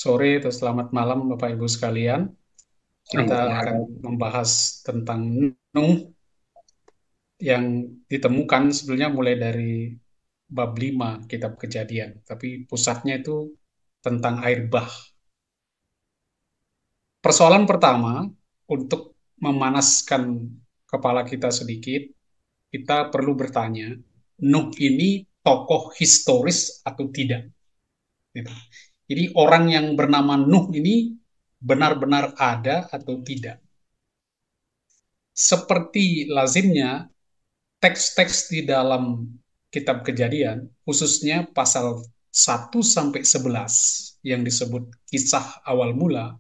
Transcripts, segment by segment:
sore atau selamat malam Bapak Ibu sekalian. Kita Iya, akan halo. membahas tentang Nuh yang ditemukan sebenarnya mulai dari bab 5 Kitab Kejadian, tapi pusatnya itu tentang air bah. Persoalan pertama, untuk memanaskan kepala kita sedikit, kita perlu bertanya, Nuh ini tokoh historis atau tidak? Gitu. Jadi orang yang bernama Nuh ini benar-benar ada atau tidak? Seperti lazimnya, teks-teks di dalam kitab Kejadian, khususnya pasal 1 sampai 11 yang disebut kisah awal mula,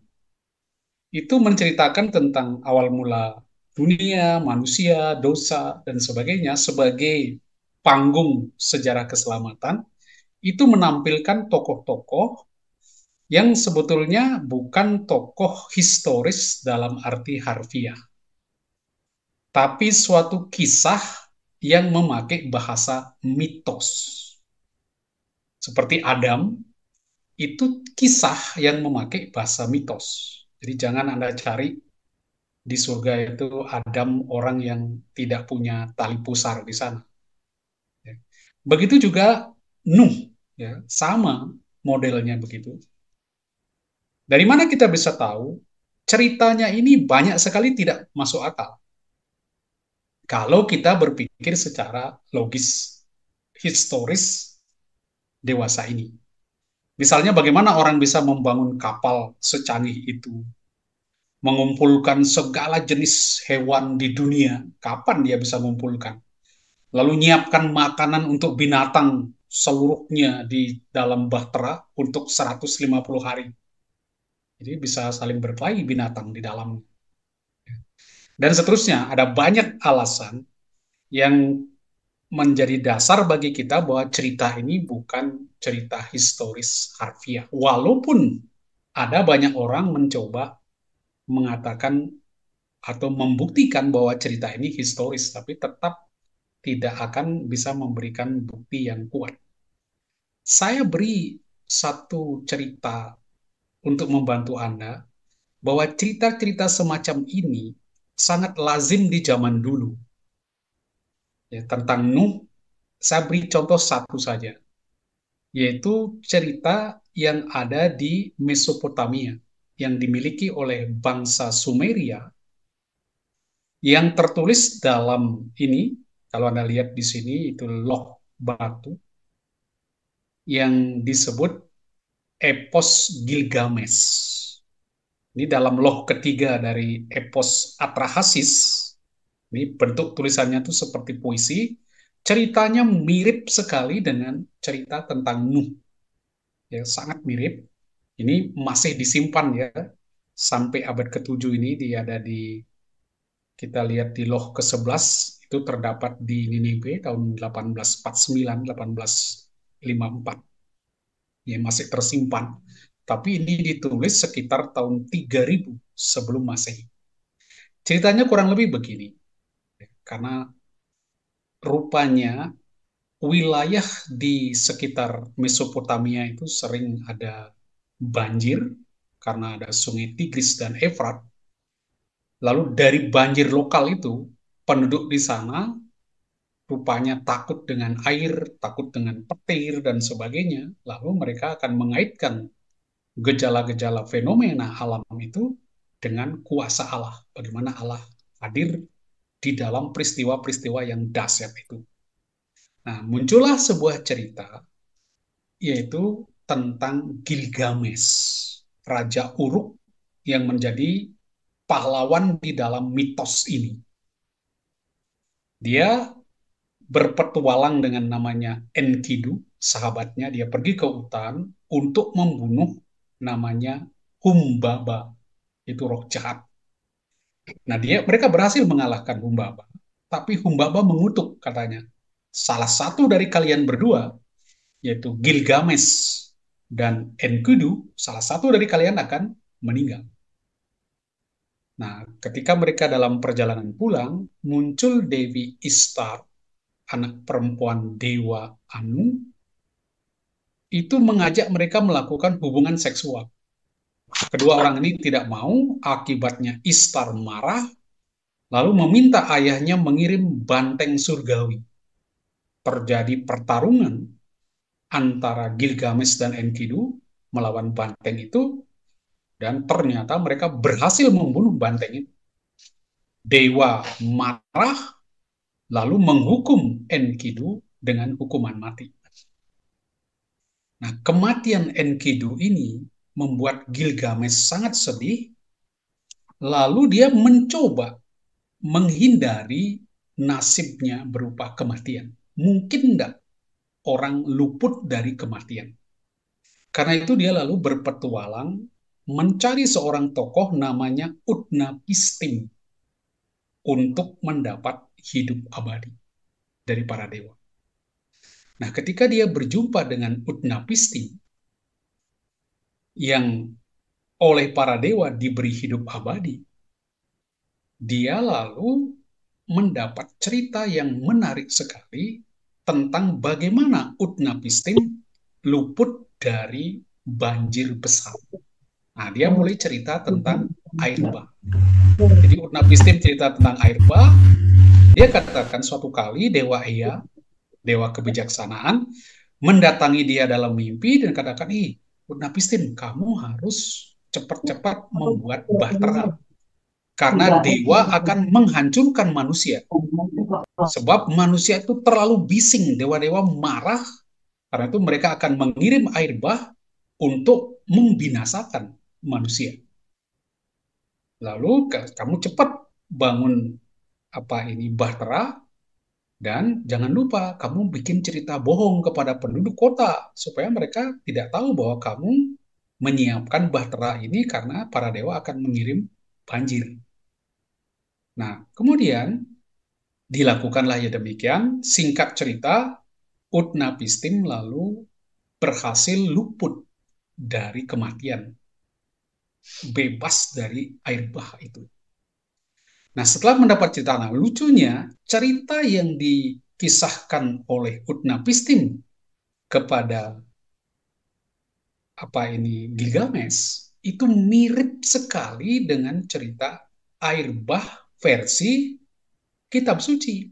itu menceritakan tentang awal mula dunia, manusia, dosa, dan sebagainya sebagai panggung sejarah keselamatan, itu menampilkan tokoh-tokoh yang sebetulnya bukan tokoh historis dalam arti harfiah, tapi suatu kisah yang memakai bahasa mitos. Seperti Adam, itu kisah yang memakai bahasa mitos. Jadi jangan Anda cari di surga itu Adam orang yang tidak punya tali pusar di sana. Begitu juga Nuh, ya, sama modelnya begitu. Dari mana kita bisa tahu ceritanya ini banyak sekali tidak masuk akal kalau kita berpikir secara logis, historis, dewasa ini. Misalnya bagaimana orang bisa membangun kapal secanggih itu, mengumpulkan segala jenis hewan di dunia, kapan dia bisa mengumpulkan? Lalu nyiapkan makanan untuk binatang seluruhnya di dalam bahtera untuk 150 hari. Jadi bisa saling berkelahi binatang di dalam. Dan seterusnya, ada banyak alasan yang menjadi dasar bagi kita bahwa cerita ini bukan cerita historis harfiah. Walaupun ada banyak orang mencoba mengatakan atau membuktikan bahwa cerita ini historis, tapi tetap tidak akan bisa memberikan bukti yang kuat. Saya beri satu cerita untuk membantu Anda bahwa cerita-cerita semacam ini sangat lazim di zaman dulu. Ya, tentang Nuh, saya beri contoh satu saja, yaitu cerita yang ada di Mesopotamia, yang dimiliki oleh bangsa Sumeria, yang tertulis dalam ini, kalau Anda lihat di sini, itu loh batu, yang disebut Epos Gilgamesh. Ini dalam loh ketiga dari Epos Atrahasis. Ini bentuk tulisannya tuh seperti puisi. Ceritanya mirip sekali dengan cerita tentang Nuh. Ya, sangat mirip. Ini masih disimpan ya. Sampai abad ke-7 ini dia ada di, kita lihat di loh ke-11, itu terdapat di Niniwe tahun 1849, 1854. Ya, masih tersimpan. Tapi ini ditulis sekitar tahun 3000 sebelum Masehi. Ceritanya kurang lebih begini. Karena rupanya wilayah di sekitar Mesopotamia itu sering ada banjir karena ada sungai Tigris dan Efrat. Lalu dari banjir lokal itu, penduduk di sana rupanya takut dengan air, takut dengan petir, dan sebagainya. Lalu mereka akan mengaitkan gejala-gejala fenomena alam itu dengan kuasa Allah. Bagaimana Allah hadir di dalam peristiwa-peristiwa yang dahsyat itu. Nah, muncullah sebuah cerita, yaitu tentang Gilgamesh, Raja Uruk yang menjadi pahlawan di dalam mitos ini. Dia berpetualang dengan namanya Enkidu, sahabatnya. Dia pergi ke hutan untuk membunuh namanya Humbaba, itu roh jahat. Nah, mereka berhasil mengalahkan Humbaba, tapi Humbaba mengutuk katanya, salah satu dari kalian berdua, yaitu Gilgamesh dan Enkidu, salah satu dari kalian akan meninggal. Nah, ketika mereka dalam perjalanan pulang, muncul Dewi Ishtar, anak perempuan Dewa Anu, itu mengajak mereka melakukan hubungan seksual. Kedua orang ini tidak mau, akibatnya Ishtar marah, lalu meminta ayahnya mengirim banteng surgawi. Terjadi pertarungan antara Gilgamesh dan Enkidu melawan banteng itu, dan ternyata mereka berhasil membunuh banteng itu. Dewa marah, lalu menghukum Enkidu dengan hukuman mati. Nah, kematian Enkidu ini membuat Gilgamesh sangat sedih, lalu dia mencoba menghindari nasibnya berupa kematian. Mungkin enggak orang luput dari kematian. Karena itu dia lalu berpetualang mencari seorang tokoh namanya Utnapishtim untuk mendapat hidup abadi dari para dewa. Nah, ketika dia berjumpa dengan Utnapishtim yang oleh para dewa diberi hidup abadi, dia lalu mendapat cerita yang menarik sekali tentang bagaimana Utnapishtim luput dari banjir besar. Nah, dia mulai cerita tentang air bah. Jadi Utnapishtim cerita tentang air bah. Dia katakan suatu kali Dewa Ea, Dewa Kebijaksanaan, mendatangi dia dalam mimpi dan katakan, Utnapishtim, kamu harus cepat-cepat membuat bahtera. Karena dewa akan menghancurkan manusia. Sebab manusia itu terlalu bising. Dewa-dewa marah, karena itu mereka akan mengirim air bah untuk membinasakan manusia. Lalu kamu cepat bangun bahtera, dan jangan lupa kamu bikin cerita bohong kepada penduduk kota supaya mereka tidak tahu bahwa kamu menyiapkan bahtera ini karena para dewa akan mengirim banjir. Nah, kemudian dilakukanlah ya demikian. Singkat cerita, Utnapishtim lalu berhasil luput dari kematian, bebas dari air bah itu. Nah, setelah mendapat cerita, nah lucunya cerita yang dikisahkan oleh Utnapishtim kepada Gilgamesh itu mirip sekali dengan cerita air bah versi kitab suci.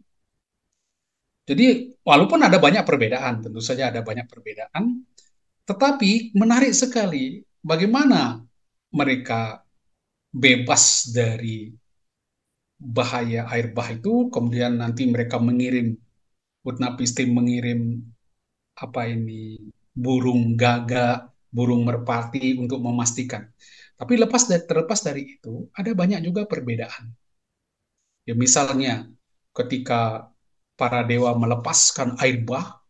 Jadi walaupun ada banyak perbedaan, tentu saja ada banyak perbedaan, tetapi menarik sekali bagaimana mereka bebas dari bahaya air bah itu, kemudian nanti mereka mengirim, Utnapishtim mengirim burung gagak, burung merpati untuk memastikan. Tapi terlepas dari itu, ada banyak juga perbedaan. Ya, misalnya ketika para dewa melepaskan air bah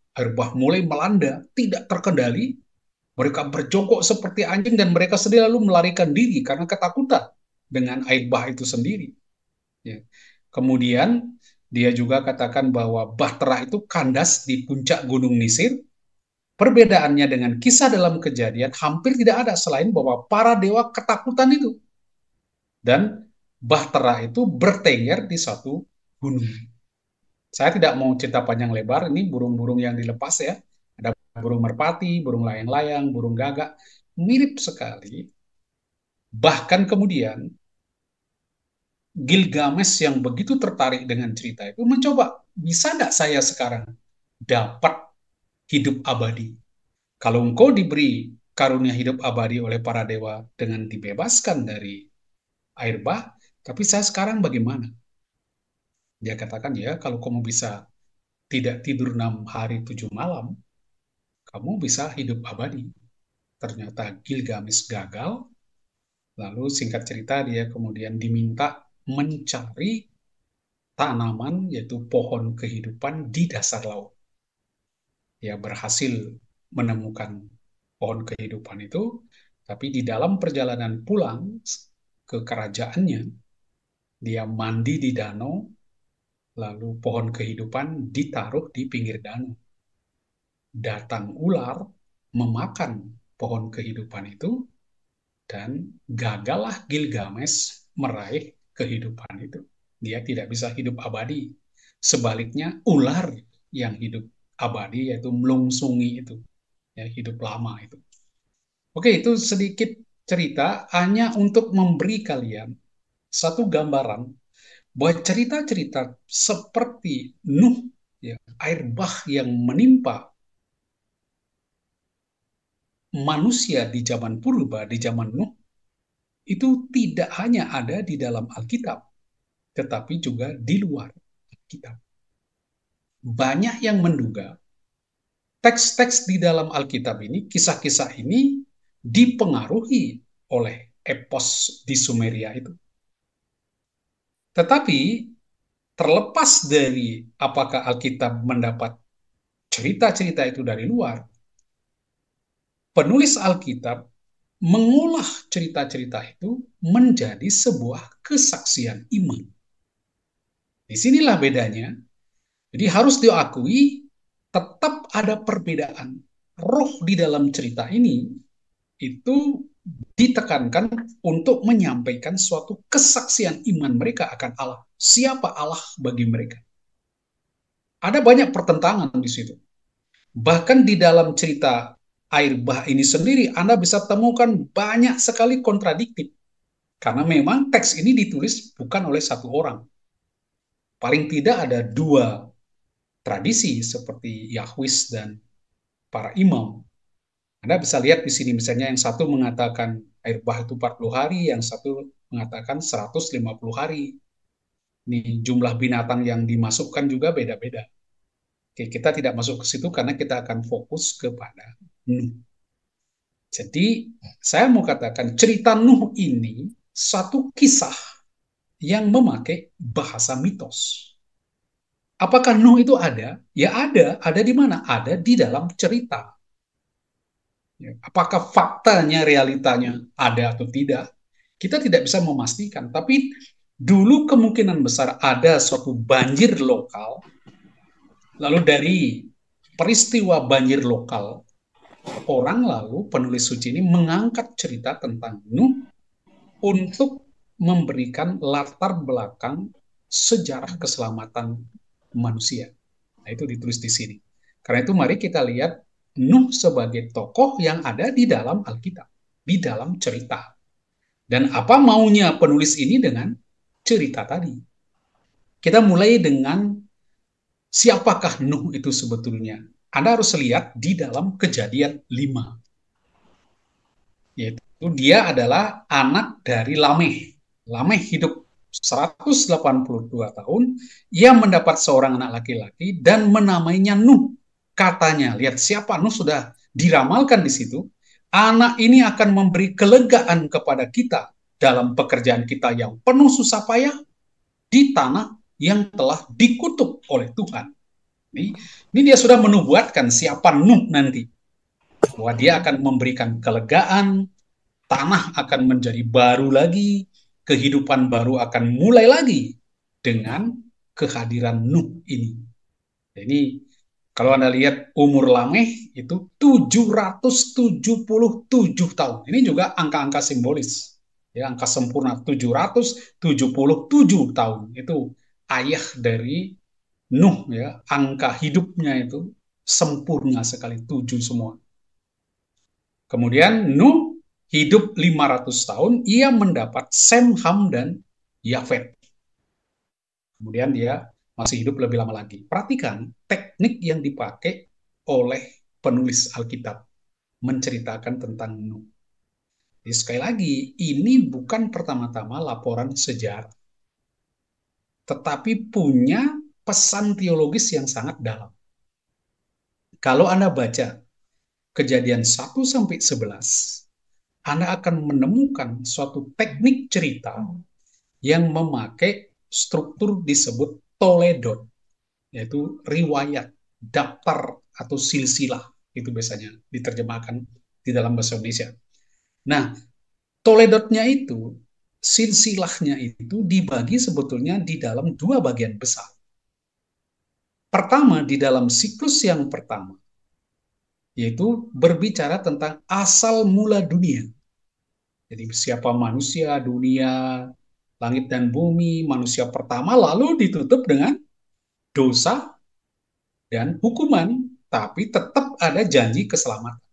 mulai melanda, tidak terkendali, mereka berjongkok seperti anjing dan mereka sendiri lalu melarikan diri karena ketakutan dengan air bah itu sendiri. Ya. Kemudian dia juga katakan bahwa bahtera itu kandas di puncak Gunung Nisir. Perbedaannya dengan kisah dalam Kejadian hampir tidak ada selain bahwa para dewa ketakutan itu. Dan bahtera itu bertengger di satu gunung. Saya tidak mau cerita panjang lebar, ini burung-burung yang dilepas ya. Ada burung merpati, burung layang-layang, burung gagak. Mirip sekali. Bahkan kemudian Gilgamesh yang begitu tertarik dengan cerita itu mencoba, bisa nggak saya sekarang dapat hidup abadi? Kalau engkau diberi karunia hidup abadi oleh para dewa dengan dibebaskan dari air bah, tapi saya sekarang bagaimana? Dia katakan, ya kalau kamu bisa tidak tidur 6 hari 7 malam, kamu bisa hidup abadi. Ternyata Gilgamesh gagal, lalu singkat cerita dia kemudian diminta mencari tanaman, yaitu pohon kehidupan di dasar laut. Dia berhasil menemukan pohon kehidupan itu, tapi di dalam perjalanan pulang ke kerajaannya, dia mandi di danau, lalu pohon kehidupan ditaruh di pinggir danau. Datang ular, memakan pohon kehidupan itu, dan gagallah Gilgamesh meraih kehidupan itu. Dia tidak bisa hidup abadi. Sebaliknya, ular yang hidup abadi, yaitu melungsungi itu, ya, hidup lama itu. Oke, itu sedikit cerita hanya untuk memberi kalian satu gambaran bahwa cerita-cerita seperti Nuh, ya, air bah yang menimpa manusia di zaman purba, di zaman Nuh, itu tidak hanya ada di dalam Alkitab, tetapi juga di luar Alkitab. Banyak yang menduga teks-teks di dalam Alkitab ini, kisah-kisah ini dipengaruhi oleh epos di Sumeria itu. Tetapi terlepas dari apakah Alkitab mendapat cerita-cerita itu dari luar, penulis Alkitab mengolah cerita-cerita itu menjadi sebuah kesaksian iman. Disinilah bedanya. Jadi harus diakui tetap ada perbedaan. Roh di dalam cerita ini itu ditekankan untuk menyampaikan suatu kesaksian iman mereka akan Allah. Siapa Allah bagi mereka? Ada banyak pertentangan di situ. Bahkan di dalam cerita air bah ini sendiri, Anda bisa temukan banyak sekali kontradiktif. Karena memang teks ini ditulis bukan oleh satu orang. Paling tidak ada dua tradisi seperti Yahwis dan para imam. Anda bisa lihat di sini misalnya yang satu mengatakan air bah itu 40 hari, yang satu mengatakan 150 hari. Ini jumlah binatang yang dimasukkan juga beda-beda. Oke, kita tidak masuk ke situ karena kita akan fokus kepada Nuh. Jadi, saya mau katakan cerita Nuh ini satu kisah yang memakai bahasa mitos. Apakah Nuh itu ada? Ya ada. Ada di mana? Ada di dalam cerita. Ya, apakah faktanya, realitanya ada atau tidak? Kita tidak bisa memastikan. Tapi dulu kemungkinan besar ada suatu banjir lokal. Lalu dari peristiwa banjir lokal, orang lalu penulis suci ini mengangkat cerita tentang Nuh untuk memberikan latar belakang sejarah keselamatan manusia. Nah, itu ditulis di sini. Karena itu mari kita lihat Nuh sebagai tokoh yang ada di dalam Alkitab, di dalam cerita. Dan apa maunya penulis ini dengan cerita tadi? Kita mulai dengan siapakah Nuh itu sebetulnya? Anda harus lihat di dalam Kejadian 5. Yaitu dia adalah anak dari Lameh. Lameh hidup 182 tahun, ia mendapat seorang anak laki-laki dan menamainya Nuh. Katanya, lihat siapa Nuh sudah diramalkan di situ. Anak ini akan memberi kelegaan kepada kita dalam pekerjaan kita yang penuh susah payah di tanah yang telah dikutuk oleh Tuhan. Ini dia sudah menubuatkan siapa Nuh nanti. Bahwa dia akan memberikan kelegaan, tanah akan menjadi baru lagi, kehidupan baru akan mulai lagi dengan kehadiran Nuh ini. Ini kalau Anda lihat umur Lameh itu 777 tahun. Ini juga angka-angka simbolis. Ya, angka sempurna 777 tahun. Itu ayah dari Nuh ya, angka hidupnya itu sempurna sekali 7 semua. Kemudian Nuh hidup 500 tahun, ia mendapat Sem, Ham, dan Yafet. Kemudian dia masih hidup lebih lama lagi. Perhatikan teknik yang dipakai oleh penulis Alkitab menceritakan tentang Nuh. Jadi sekali lagi, ini bukan pertama-tama laporan sejarah, tetapi punya pesan teologis yang sangat dalam. Kalau Anda baca Kejadian 1 sampai 11, Anda akan menemukan suatu teknik cerita yang memakai struktur disebut toledot, yaitu riwayat, daftar, atau silsilah. Itu biasanya diterjemahkan di dalam bahasa Indonesia. Nah, toledotnya itu, silsilahnya itu dibagi sebetulnya di dalam dua bagian besar. Pertama, di dalam siklus yang pertama, yaitu berbicara tentang asal mula dunia. Jadi siapa manusia, dunia, langit dan bumi, manusia pertama, lalu ditutup dengan dosa dan hukuman, tapi tetap ada janji keselamatan.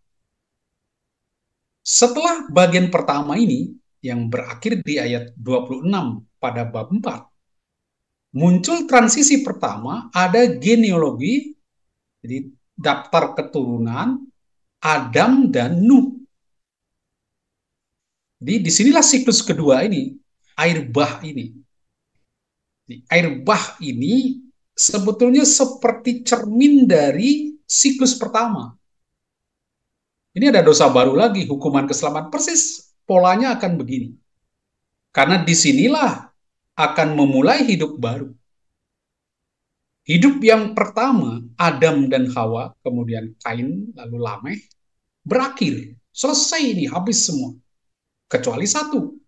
Setelah bagian pertama ini, yang berakhir di ayat 26 pada bab 4, muncul transisi pertama, ada genealogi, jadi daftar keturunan Adam dan Nuh. Jadi disinilah siklus kedua ini, air bah ini. Air bah ini sebetulnya seperti cermin dari siklus pertama. Ini ada dosa baru lagi, hukuman keselamatan. Persis polanya akan begini. Karena disinilah akan memulai hidup baru. Hidup yang pertama, Adam dan Hawa, kemudian Kain, lalu Lameh, berakhir. Selesai ini, habis semua. Kecuali satu,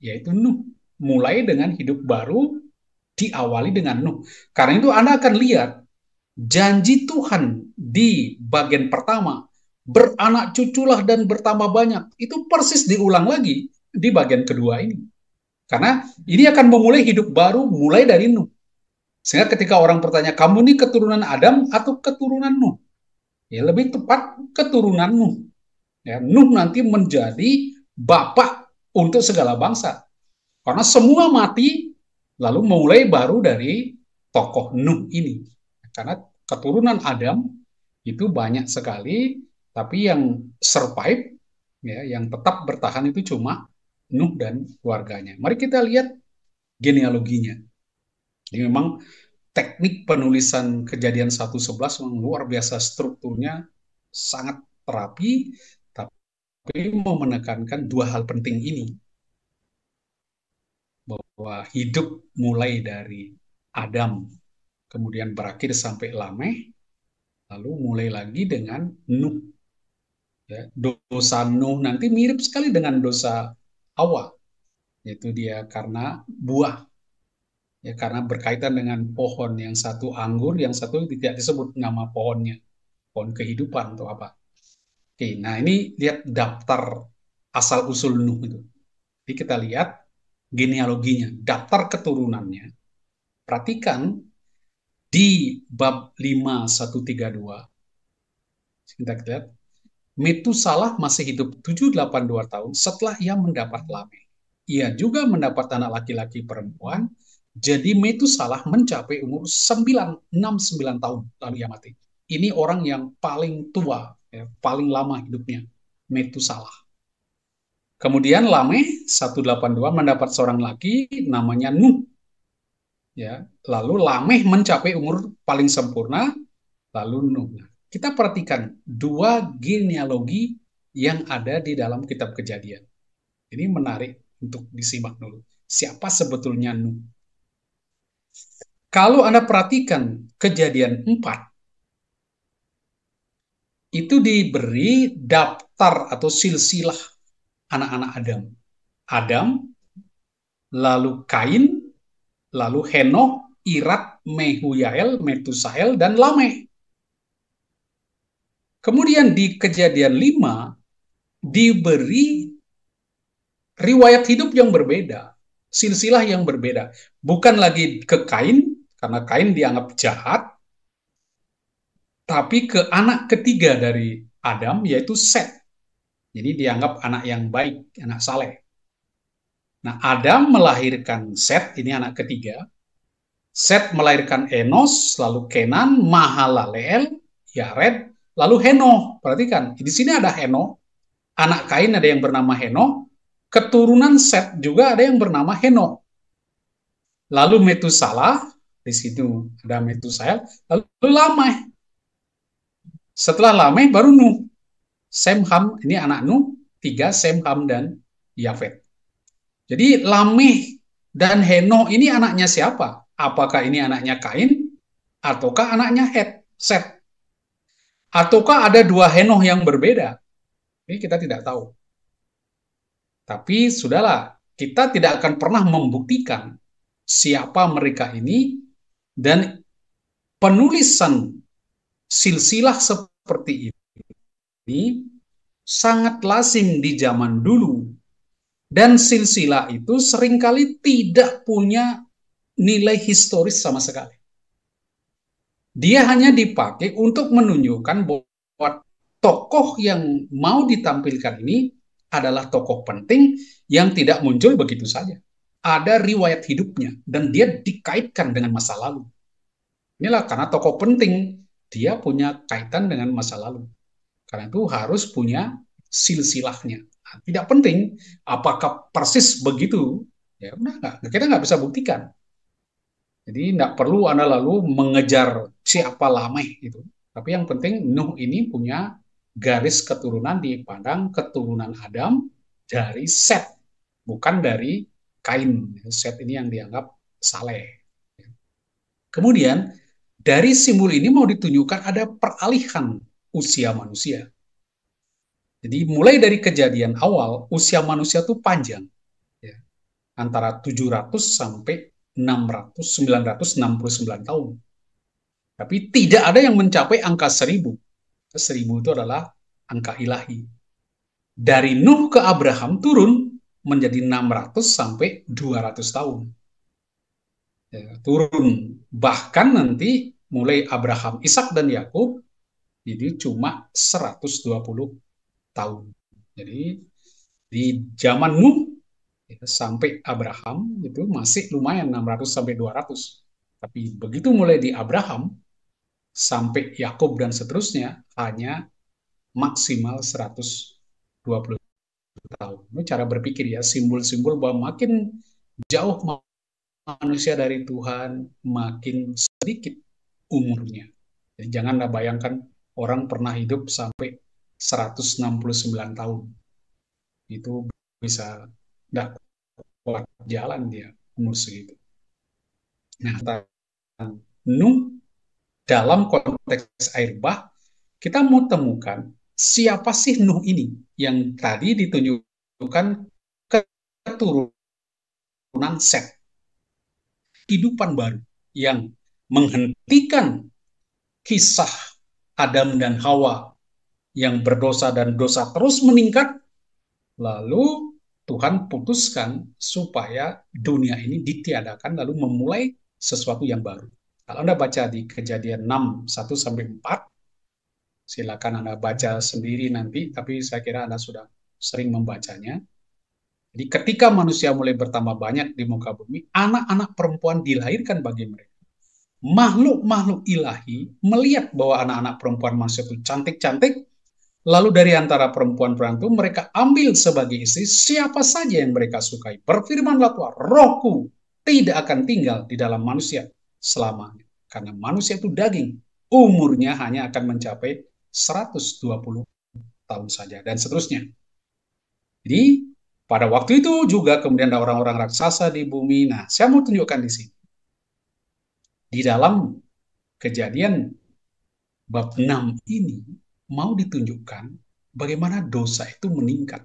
yaitu Nuh. Mulai dengan hidup baru, diawali dengan Nuh. Karena itu Anda akan lihat, janji Tuhan di bagian pertama, beranak cuculah dan bertambah banyak, itu persis diulang lagi di bagian kedua ini. Karena ini akan memulai hidup baru, mulai dari Nuh. Sehingga ketika orang bertanya, kamu ini keturunan Adam atau keturunan Nuh? Ya lebih tepat keturunan Nuh. Ya, Nuh nanti menjadi bapak untuk segala bangsa. Karena semua mati, lalu mulai baru dari tokoh Nuh ini. Karena keturunan Adam itu banyak sekali, tapi yang survive, ya, yang tetap bertahan itu cuma Nuh dan keluarganya. Mari kita lihat genealoginya. Jadi memang teknik penulisan Kejadian 1:11 memang luar biasa, strukturnya sangat terapi, tapi mau menekankan dua hal penting ini, bahwa hidup mulai dari Adam, kemudian berakhir sampai Lameh, lalu mulai lagi dengan Nuh. Ya, dosa Nuh nanti mirip sekali dengan dosa Hawa, yaitu dia karena buah, ya, karena berkaitan dengan pohon, yang satu anggur, yang satu tidak disebut nama pohonnya, pohon kehidupan atau apa. Oke, nah ini lihat daftar asal usul Nuh itu. Jadi kita lihat genealoginya, daftar keturunannya. Perhatikan di bab 5132, kita lihat, Metusalah masih hidup 782 tahun setelah ia mendapat Lameh. Ia juga mendapat anak laki-laki perempuan, jadi Metusalah mencapai umur 969 tahun, lalu ia mati. Ini orang yang paling tua, ya, paling lama hidupnya, Metusalah. Kemudian Lameh 182 mendapat seorang laki namanya Nuh. Ya, lalu Lameh mencapai umur paling sempurna, lalu Nuh. Nah, kita perhatikan dua genealogi yang ada di dalam kitab Kejadian. Ini menarik untuk disimak dulu. Siapa sebetulnya Nuh? Kalau Anda perhatikan Kejadian 4, itu diberi daftar atau silsilah anak-anak Adam. Adam, lalu Kain, lalu Henoh, Irad, Mehuyael, Metusael, dan Lameh. Kemudian di Kejadian 5 diberi riwayat hidup yang berbeda, silsilah yang berbeda. Bukan lagi ke Kain, karena Kain dianggap jahat, tapi ke anak ketiga dari Adam, yaitu Set. Jadi dianggap anak yang baik, anak saleh. Nah, Adam melahirkan Set, ini anak ketiga. Set melahirkan Enos, lalu Kenan, Mahalaleel, Yared, lalu Henoh. Perhatikan, di sini ada Henoh, anak Kain ada yang bernama Henoh, keturunan Set juga ada yang bernama Henoh. Lalu Metusalah, di situ ada Metusael, lalu Lameh. Setelah Lameh baru Nuh. Sem, Ham, ini anak Nuh, tiga, Sem, Ham, dan Yafet. Jadi Lameh dan Henoh ini anaknya siapa? Apakah ini anaknya Kain ataukah anaknya Set? Ataukah ada dua Henoh yang berbeda? Ini kita tidak tahu. Tapi sudahlah, kita tidak akan pernah membuktikan siapa mereka ini, dan penulisan silsilah seperti ini sangat lazim di zaman dulu. Dan silsilah itu seringkali tidak punya nilai historis sama sekali. Dia hanya dipakai untuk menunjukkan bahwa tokoh yang mau ditampilkan ini adalah tokoh penting yang tidak muncul begitu saja. Ada riwayat hidupnya dan dia dikaitkan dengan masa lalu. Inilah karena tokoh penting, dia punya kaitan dengan masa lalu. Karena itu harus punya silsilahnya. Nah, tidak penting apakah persis begitu, ya udah nggak, kita nggak bisa buktikan. Jadi nggak perlu Anda lalu mengejar siapa Lameh itu. Tapi yang penting Nuh ini punya garis keturunan dipandang keturunan Adam dari Set, bukan dari Kain. Set ini yang dianggap saleh. Kemudian dari simbol ini mau ditunjukkan ada peralihan usia manusia. Jadi mulai dari kejadian awal, usia manusia itu panjang. Ya, antara 700 sampai 969 tahun. Tapi tidak ada yang mencapai angka 1000. 1000 itu adalah angka ilahi. Dari Nuh ke Abraham turun menjadi 600 sampai 200 tahun. Ya, turun. Bahkan nanti mulai Abraham, Ishak, dan Yakub ini cuma 120 tahun. Jadi di zaman Nuh ya, sampai Abraham itu masih lumayan 600 sampai 200. Tapi begitu mulai di Abraham sampai Yakub dan seterusnya hanya maksimal 120 tahun. Ini cara berpikir ya, simbol-simbol bahwa makin jauh manusia dari Tuhan, makin sedikit umurnya. Jadi janganlah bayangkan orang pernah hidup sampai 169 tahun. Itu bisa tidak kuat jalan dia umur segitu. Nah, Nuh dalam konteks air bah, kita mau temukan siapa sih Nuh ini yang tadi ditunjukkan keturunan Set, kehidupan baru yang menghentikan kisah Adam dan Hawa yang berdosa dan dosa terus meningkat, lalu Tuhan putuskan supaya dunia ini ditiadakan lalu memulai sesuatu yang baru. Kalau Anda baca di Kejadian 6, 1-4, silakan Anda baca sendiri nanti, tapi saya kira Anda sudah sering membacanya. Jadi ketika manusia mulai bertambah banyak di muka bumi, anak-anak perempuan dilahirkan bagi mereka. Makhluk-makhluk ilahi melihat bahwa anak-anak perempuan manusia itu cantik-cantik, lalu dari antara perempuan-perempuan itu mereka ambil sebagai istri siapa saja yang mereka sukai. Berfirmanlah Tuhan, rohku tidak akan tinggal di dalam manusia selamanya. Karena manusia itu daging, umurnya hanya akan mencapai 120 tahun saja, dan seterusnya. Jadi, pada waktu itu juga kemudian ada orang-orang raksasa di bumi. Nah, saya mau tunjukkan di sini. Di dalam Kejadian bab 6 ini mau ditunjukkan bagaimana dosa itu meningkat.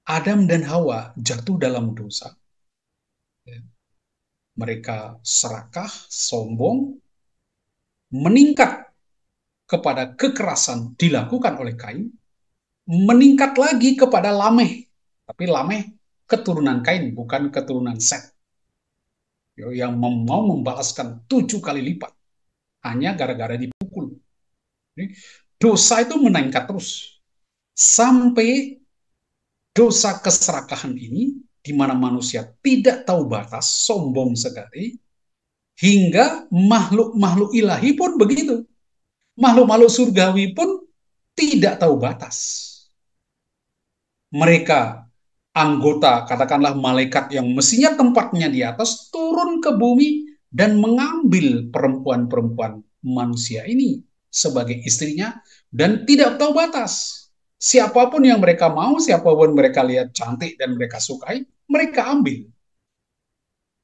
Adam dan Hawa jatuh dalam dosa. Mereka serakah, sombong, meningkat kepada kekerasan dilakukan oleh Kain, meningkat lagi kepada Lameh. Tapi Lameh keturunan Kain, bukan keturunan Set. Yang mau membalaskan 7 kali lipat. Hanya gara-gara dipukul. Dosa itu meningkat terus. Sampai dosa keserakahan ini, di mana manusia tidak tahu batas, sombong sekali, hingga makhluk-makhluk ilahi pun begitu. Makhluk-makhluk surgawi pun tidak tahu batas. Mereka anggota, katakanlah malaikat yang mestinya tempatnya di atas, turun ke bumi dan mengambil perempuan-perempuan manusia ini sebagai istrinya dan tidak tahu batas. Siapapun yang mereka mau, siapapun mereka lihat cantik dan mereka sukai, mereka ambil.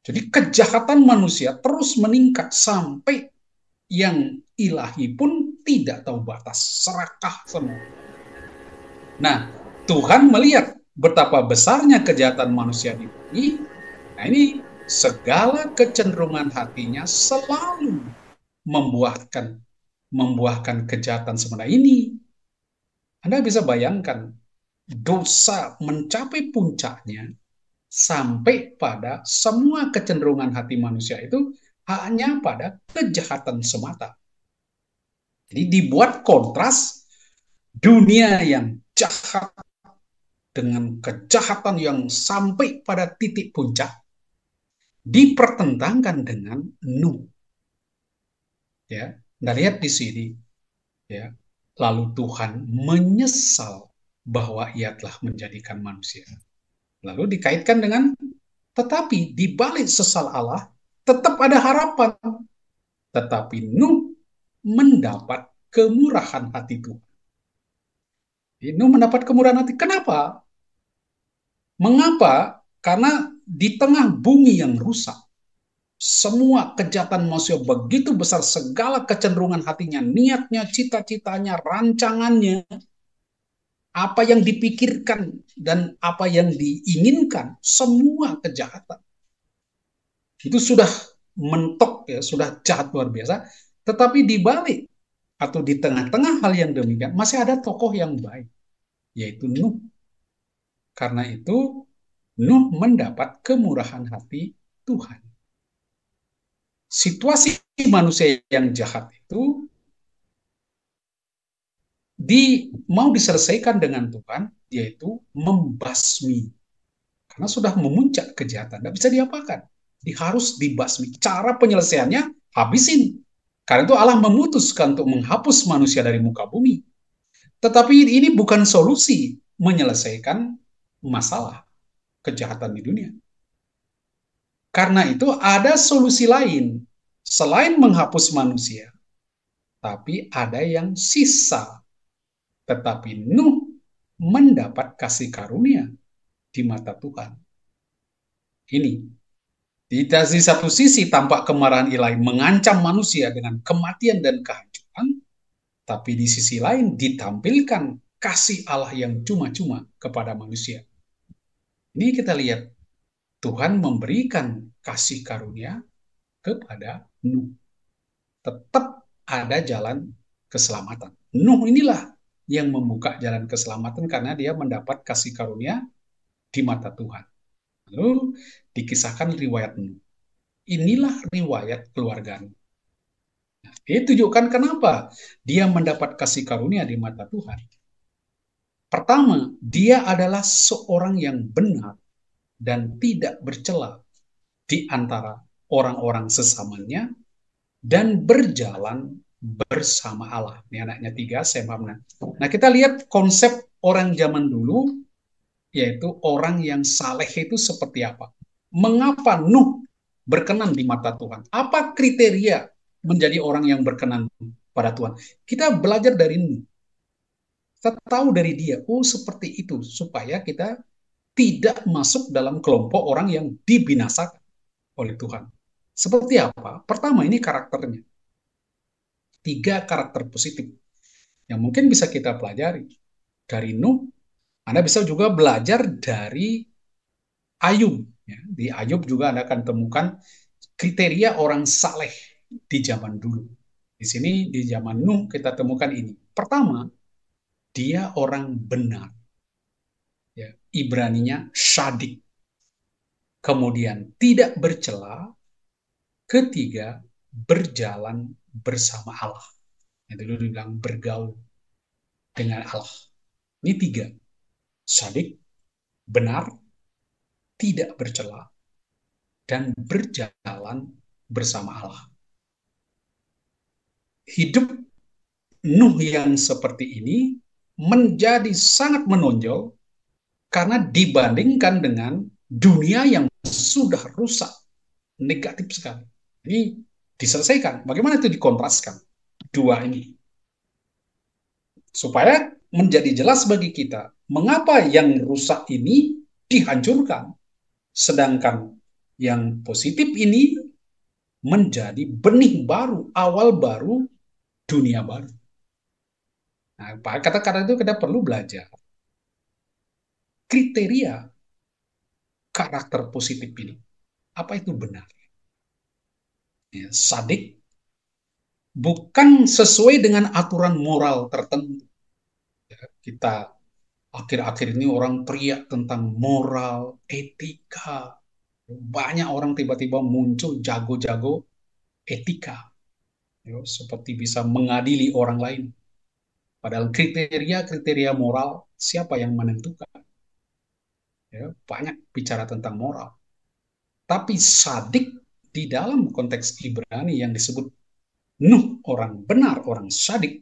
Jadi kejahatan manusia terus meningkat sampai yang ilahi pun tidak tahu batas, serakah semua. Nah, Tuhan melihat betapa besarnya kejahatan manusia di bumi. Nah, ini segala kecenderungan hatinya selalu membuahkan kejahatan sebenarnya ini. Anda bisa bayangkan dosa mencapai puncaknya sampai pada semua kecenderungan hati manusia itu hanya pada kejahatan semata. Jadi dibuat kontras dunia yang jahat dengan kejahatan yang sampai pada titik puncak dipertentangkan dengan Nuh. Ya, Anda lihat di sini, ya. Lalu Tuhan menyesal bahwa ia telah menjadikan manusia. Lalu dikaitkan dengan, tetapi di balik sesal Allah tetap ada harapan. Tetapi Nuh mendapat kemurahan hati Tuhan. Nuh mendapat kemurahan hati. Kenapa? Mengapa? Karena di tengah bumi yang rusak, semua kejahatan manusia begitu besar, segala kecenderungan hatinya, niatnya, cita-citanya, rancangannya, apa yang dipikirkan dan apa yang diinginkan, semua kejahatan. Itu sudah mentok, ya, sudah jahat luar biasa. Tetapi di balik atau di tengah-tengah hal yang demikian, masih ada tokoh yang baik, yaitu Nuh. Karena itu, Nuh mendapat kemurahan hati Tuhan. Situasi manusia yang jahat itu mau diselesaikan dengan Tuhan, yaitu membasmi. Karena sudah memuncak kejahatan, tidak bisa diapakan. Harus dibasmi. Cara penyelesaiannya, habisin. Karena itu Allah memutuskan untuk menghapus manusia dari muka bumi. Tetapi ini bukan solusi menyelesaikan masalah kejahatan di dunia. Karena itu ada solusi lain. Selain menghapus manusia, tapi ada yang sisa. Tetapi Nuh mendapat kasih karunia di mata Tuhan. Ini. Di satu sisi tampak kemarahan ilahi mengancam manusia dengan kematian dan kehancuran, tapi di sisi lain ditampilkan kasih Allah yang cuma-cuma kepada manusia. Ini kita lihat, Tuhan memberikan kasih karunia kepada Nuh. Tetap ada jalan keselamatan. Nuh inilah yang membuka jalan keselamatan karena dia mendapat kasih karunia di mata Tuhan. Lalu dikisahkan riwayat Nuh. Inilah riwayat keluarga Nuh. Nah, dia tunjukkan kenapa dia mendapat kasih karunia di mata Tuhan. Pertama, dia adalah seorang yang benar dan tidak bercela di antara orang-orang sesamanya dan berjalan bersama Allah. Ini anaknya 3, Sem, Hamna. Nah, kita lihat konsep orang zaman dulu, yaitu orang yang saleh itu seperti apa. Mengapa Nuh berkenan di mata Tuhan? Apa kriteria menjadi orang yang berkenan pada Tuhan? Kita belajar dari Nuh. Kita tahu dari dia, oh seperti itu, supaya kita tidak masuk dalam kelompok orang yang dibinasakan oleh Tuhan. Seperti apa? Pertama, ini karakternya. 3 karakter positif yang mungkin bisa kita pelajari. Dari Nuh, Anda bisa juga belajar dari Ayub. Ya, di Ayub juga Anda akan temukan kriteria orang saleh di zaman dulu. Di sini, di zaman Nuh, kita temukan ini. Pertama, dia orang benar. Ya, Ibraninya syadik. Kemudian tidak bercela. Ketiga, berjalan bersama Allah. Yang dulu dibilang bergaul dengan Allah. Ini 3. Syadik, benar, tidak bercela, dan berjalan bersama Allah. Hidup Nuh yang seperti ini menjadi sangat menonjol karena dibandingkan dengan dunia yang sudah rusak, negatif sekali. Ini diselesaikan. Bagaimana itu dikontraskan? 2 ini. Supaya menjadi jelas bagi kita, mengapa yang rusak ini dihancurkan, sedangkan yang positif ini menjadi benih baru, awal baru, dunia baru. Nah, kata-kata itu kita perlu belajar kriteria karakter positif ini. Apa itu benar? Ya, sadik bukan sesuai dengan aturan moral tertentu. Ya, kita akhir-akhir ini orang teriak tentang moral, etika. Banyak orang tiba-tiba muncul jago-jago etika. ya, seperti bisa mengadili orang lain. Padahal kriteria-kriteria moral siapa yang menentukan? Ya, banyak bicara tentang moral. Tapi sadik di dalam konteks Ibrani yang disebut Nuh orang benar, orang sadik,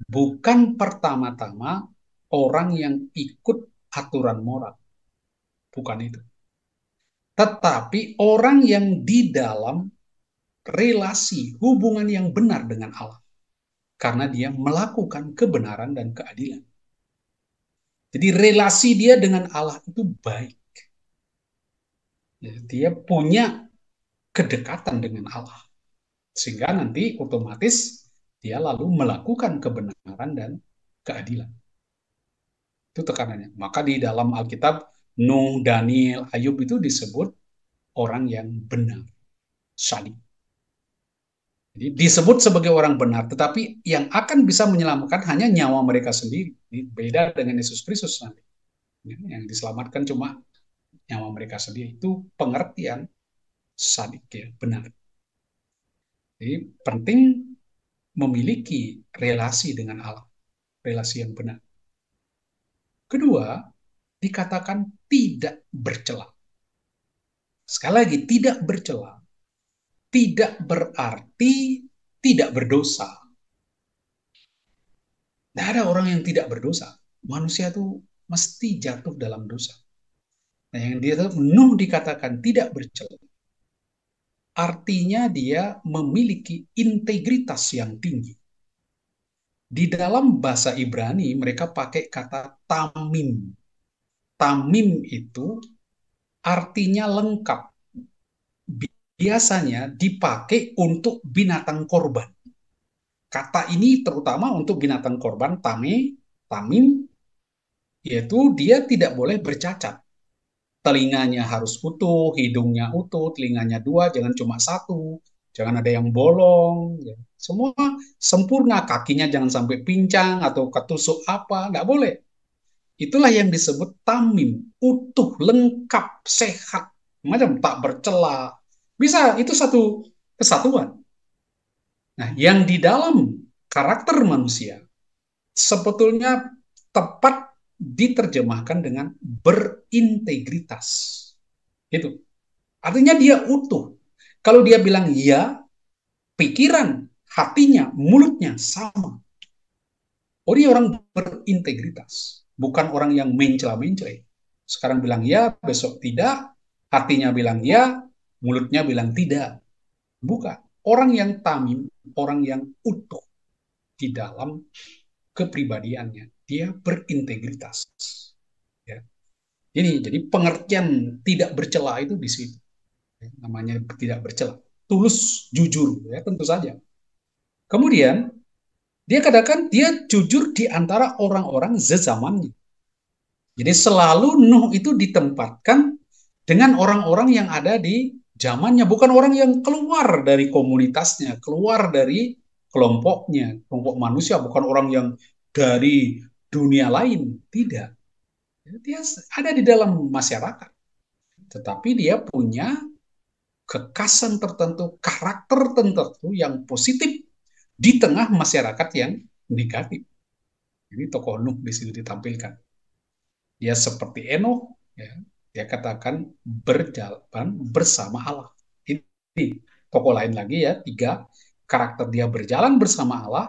bukan pertama-tama orang yang ikut aturan moral. Bukan itu. Tetapi orang yang di dalam relasi, hubungan yang benar dengan Allah. Karena dia melakukan kebenaran dan keadilan. Jadi relasi dia dengan Allah itu baik. Dia punya kedekatan dengan Allah. Sehingga nanti otomatis dia lalu melakukan kebenaran dan keadilan. Itu tekanannya. Maka di dalam Alkitab, Nuh, Daniel, Ayub itu disebut orang yang benar, sadik. Jadi disebut sebagai orang benar, tetapi yang akan bisa menyelamatkan hanya nyawa mereka sendiri. Ini beda dengan Yesus Kristus nanti. Yang diselamatkan cuma nyawa mereka sendiri. Itu pengertian sadik, ya, benar. Jadi penting memiliki relasi dengan Allah, relasi yang benar. Kedua, dikatakan tidak bercela. Sekali lagi, tidak bercela. Tidak berarti tidak berdosa. Tidak ada orang yang tidak berdosa. Manusia itu mesti jatuh dalam dosa. Nah, yang dia Nuh dikatakan tidak bercela. Artinya dia memiliki integritas yang tinggi. Di dalam bahasa Ibrani mereka pakai kata tamim. Tamim itu artinya lengkap. Biasanya dipakai untuk binatang korban. Kata ini terutama untuk binatang korban, tamim, yaitu dia tidak boleh bercacat. Telinganya harus utuh, hidungnya utuh, telinganya dua, jangan cuma satu, jangan ada yang bolong. Ya. Semua sempurna, kakinya jangan sampai pincang atau ketusuk apa, nggak boleh. Itulah yang disebut tamim, utuh, lengkap, sehat, macam tak bercela. Bisa, itu satu kesatuan. Nah, yang di dalam karakter manusia sebetulnya tepat diterjemahkan dengan berintegritas. Itu. Artinya dia utuh. Kalau dia bilang ya, pikiran, hatinya, mulutnya sama. Oh, dia orang berintegritas. Bukan orang yang mencela-mencela. Sekarang bilang ya, besok tidak. Hatinya bilang ya, mulutnya bilang tidak. Bukan. Orang yang tamim, orang yang utuh di dalam kepribadiannya. Dia berintegritas. Ya. Ini jadi pengertian tidak bercela itu di situ. Namanya tidak bercela. Tulus, jujur, ya tentu saja. Kemudian dia katakan dia jujur di antara orang-orang sezamannya. Jadi selalu Nuh itu ditempatkan dengan orang-orang yang ada di zamannya, bukan orang yang keluar dari komunitasnya, keluar dari kelompoknya, kelompok manusia, bukan orang yang dari dunia lain, tidak. Dia ada di dalam masyarakat, tetapi dia punya kekasan tertentu, karakter tertentu yang positif di tengah masyarakat yang negatif. Ini tokoh Nuh di situ ditampilkan. Dia seperti Enoch, ya, dia katakan berjalan bersama Allah. Ini tokoh lain lagi ya, tiga karakter dia berjalan bersama Allah.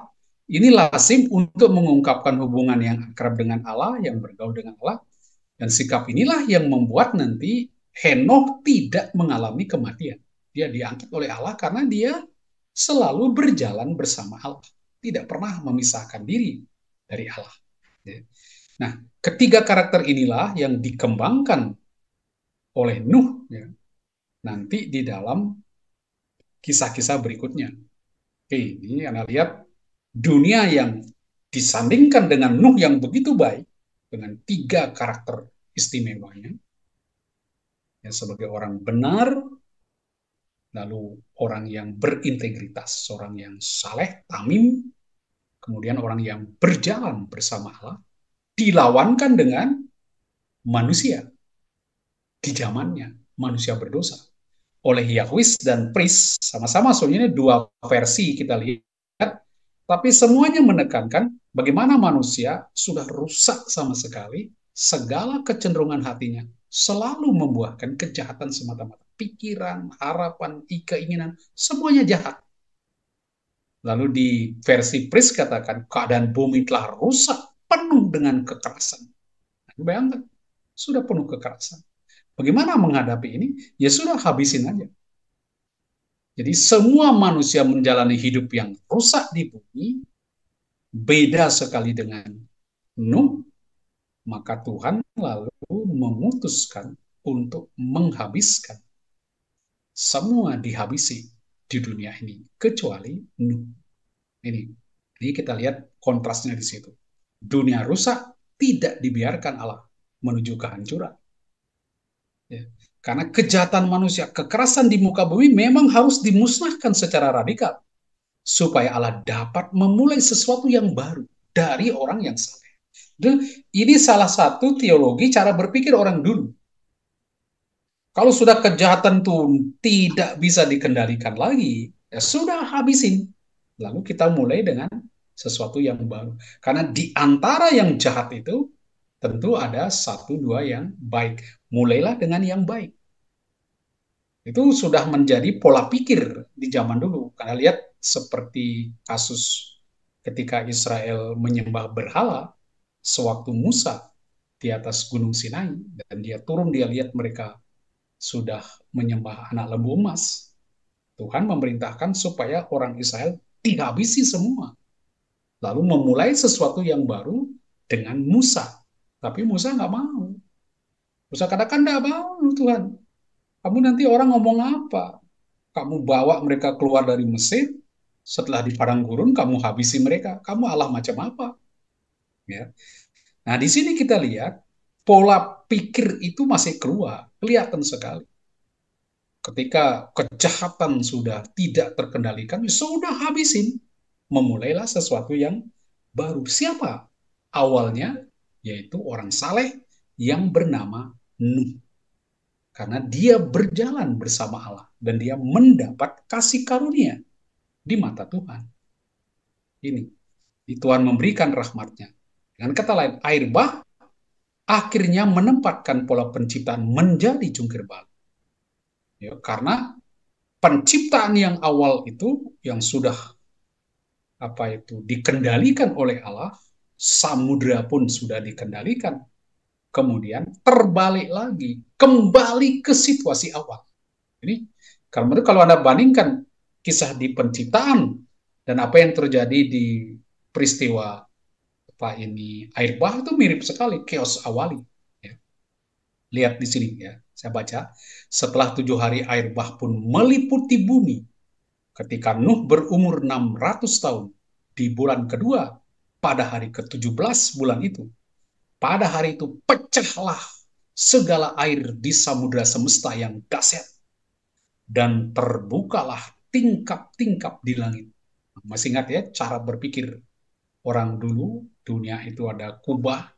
Ini lazim untuk mengungkapkan hubungan yang akrab dengan Allah, yang bergaul dengan Allah. Dan sikap inilah yang membuat nanti Henokh tidak mengalami kematian. Dia diangkat oleh Allah karena dia selalu berjalan bersama Allah. Tidak pernah memisahkan diri dari Allah. Nah, ketiga karakter inilah yang dikembangkan oleh Nuh ya, nanti di dalam kisah-kisah berikutnya. Oke, ini Anda lihat dunia yang disandingkan dengan Nuh yang begitu baik, dengan tiga karakter istimewanya, ya, sebagai orang benar, lalu orang yang berintegritas, orang yang saleh, tamim, kemudian orang yang berjalan bersama Allah, dilawankan dengan manusia di zamannya, manusia berdosa. oleh Yahwist dan Pris, sama-sama sebenarnya dua versi kita lihat, tapi semuanya menekankan bagaimana manusia sudah rusak sama sekali, segala kecenderungan hatinya selalu membuahkan kejahatan semata-mata. Pikiran, harapan, keinginan, semuanya jahat. Lalu di versi Pris katakan, keadaan bumi telah rusak, penuh dengan kekerasan. Bayangkan, sudah penuh kekerasan. Bagaimana menghadapi ini? Ya sudah, habisin aja. Jadi semua manusia menjalani hidup yang rusak di bumi, beda sekali dengan Nuh, maka Tuhan lalu memutuskan untuk menghabiskan semua, dihabisi di dunia ini, kecuali Nuh. Ini kita lihat kontrasnya di situ. Dunia rusak, tidak dibiarkan Allah menuju kehancuran. Ya. Karena kejahatan manusia, kekerasan di muka bumi memang harus dimusnahkan secara radikal, supaya Allah dapat memulai sesuatu yang baru dari orang yang saleh. Dan ini salah satu teologi cara berpikir orang dulu. Kalau sudah kejahatan itu tidak bisa dikendalikan lagi, ya sudah, habisin. Lalu kita mulai dengan sesuatu yang baru. Karena di antara yang jahat itu tentu ada satu dua yang baik. Mulailah dengan yang baik. Itu sudah menjadi pola pikir di zaman dulu. Karena lihat seperti kasus ketika Israel menyembah berhala sewaktu Musa di atas Gunung Sinai, dan dia turun, dia lihat mereka sudah menyembah anak lembu emas. Tuhan memerintahkan supaya orang Israel dihabisi semua. Lalu memulai sesuatu yang baru dengan Musa. Tapi Musa nggak mau. Musa katakan, nggak mau Tuhan. Kamu nanti orang ngomong apa? Kamu bawa mereka keluar dari Mesir, setelah di padang gurun kamu habisi mereka. Kamu Allah macam apa? Ya. Nah, di sini kita lihat pola pikir itu masih keluar, kelihatan sekali. Ketika kejahatan sudah tidak terkendalikan, ya sudah, habisin. Memulailah sesuatu yang baru. Siapa? Awalnya, yaitu orang saleh yang bernama Nuh. Karena dia berjalan bersama Allah dan dia mendapat kasih karunia di mata Tuhan. Ini, Tuhan memberikan rahmatnya. Dengan kata lain, air bah akhirnya menempatkan pola penciptaan menjadi jungkir balik. Ya, karena penciptaan yang awal itu yang sudah dikendalikan oleh Allah, samudra pun sudah dikendalikan. Kemudian terbalik lagi, kembali ke situasi awal. Jadi, kalau Anda bandingkan kisah di penciptaan dan apa yang terjadi di peristiwa air bah, itu mirip sekali, chaos awali. Ya. Lihat di sini ya, saya baca. Setelah 7 hari air bah pun meliputi bumi. Ketika Nuh berumur 600 tahun, di bulan kedua, pada hari ke-17 bulan itu, pada hari itu pecahlah segala air di samudra semesta yang dahsyat, dan terbukalah tingkap-tingkap di langit. Masih ingat ya cara berpikir orang dulu? Dunia itu ada kubah,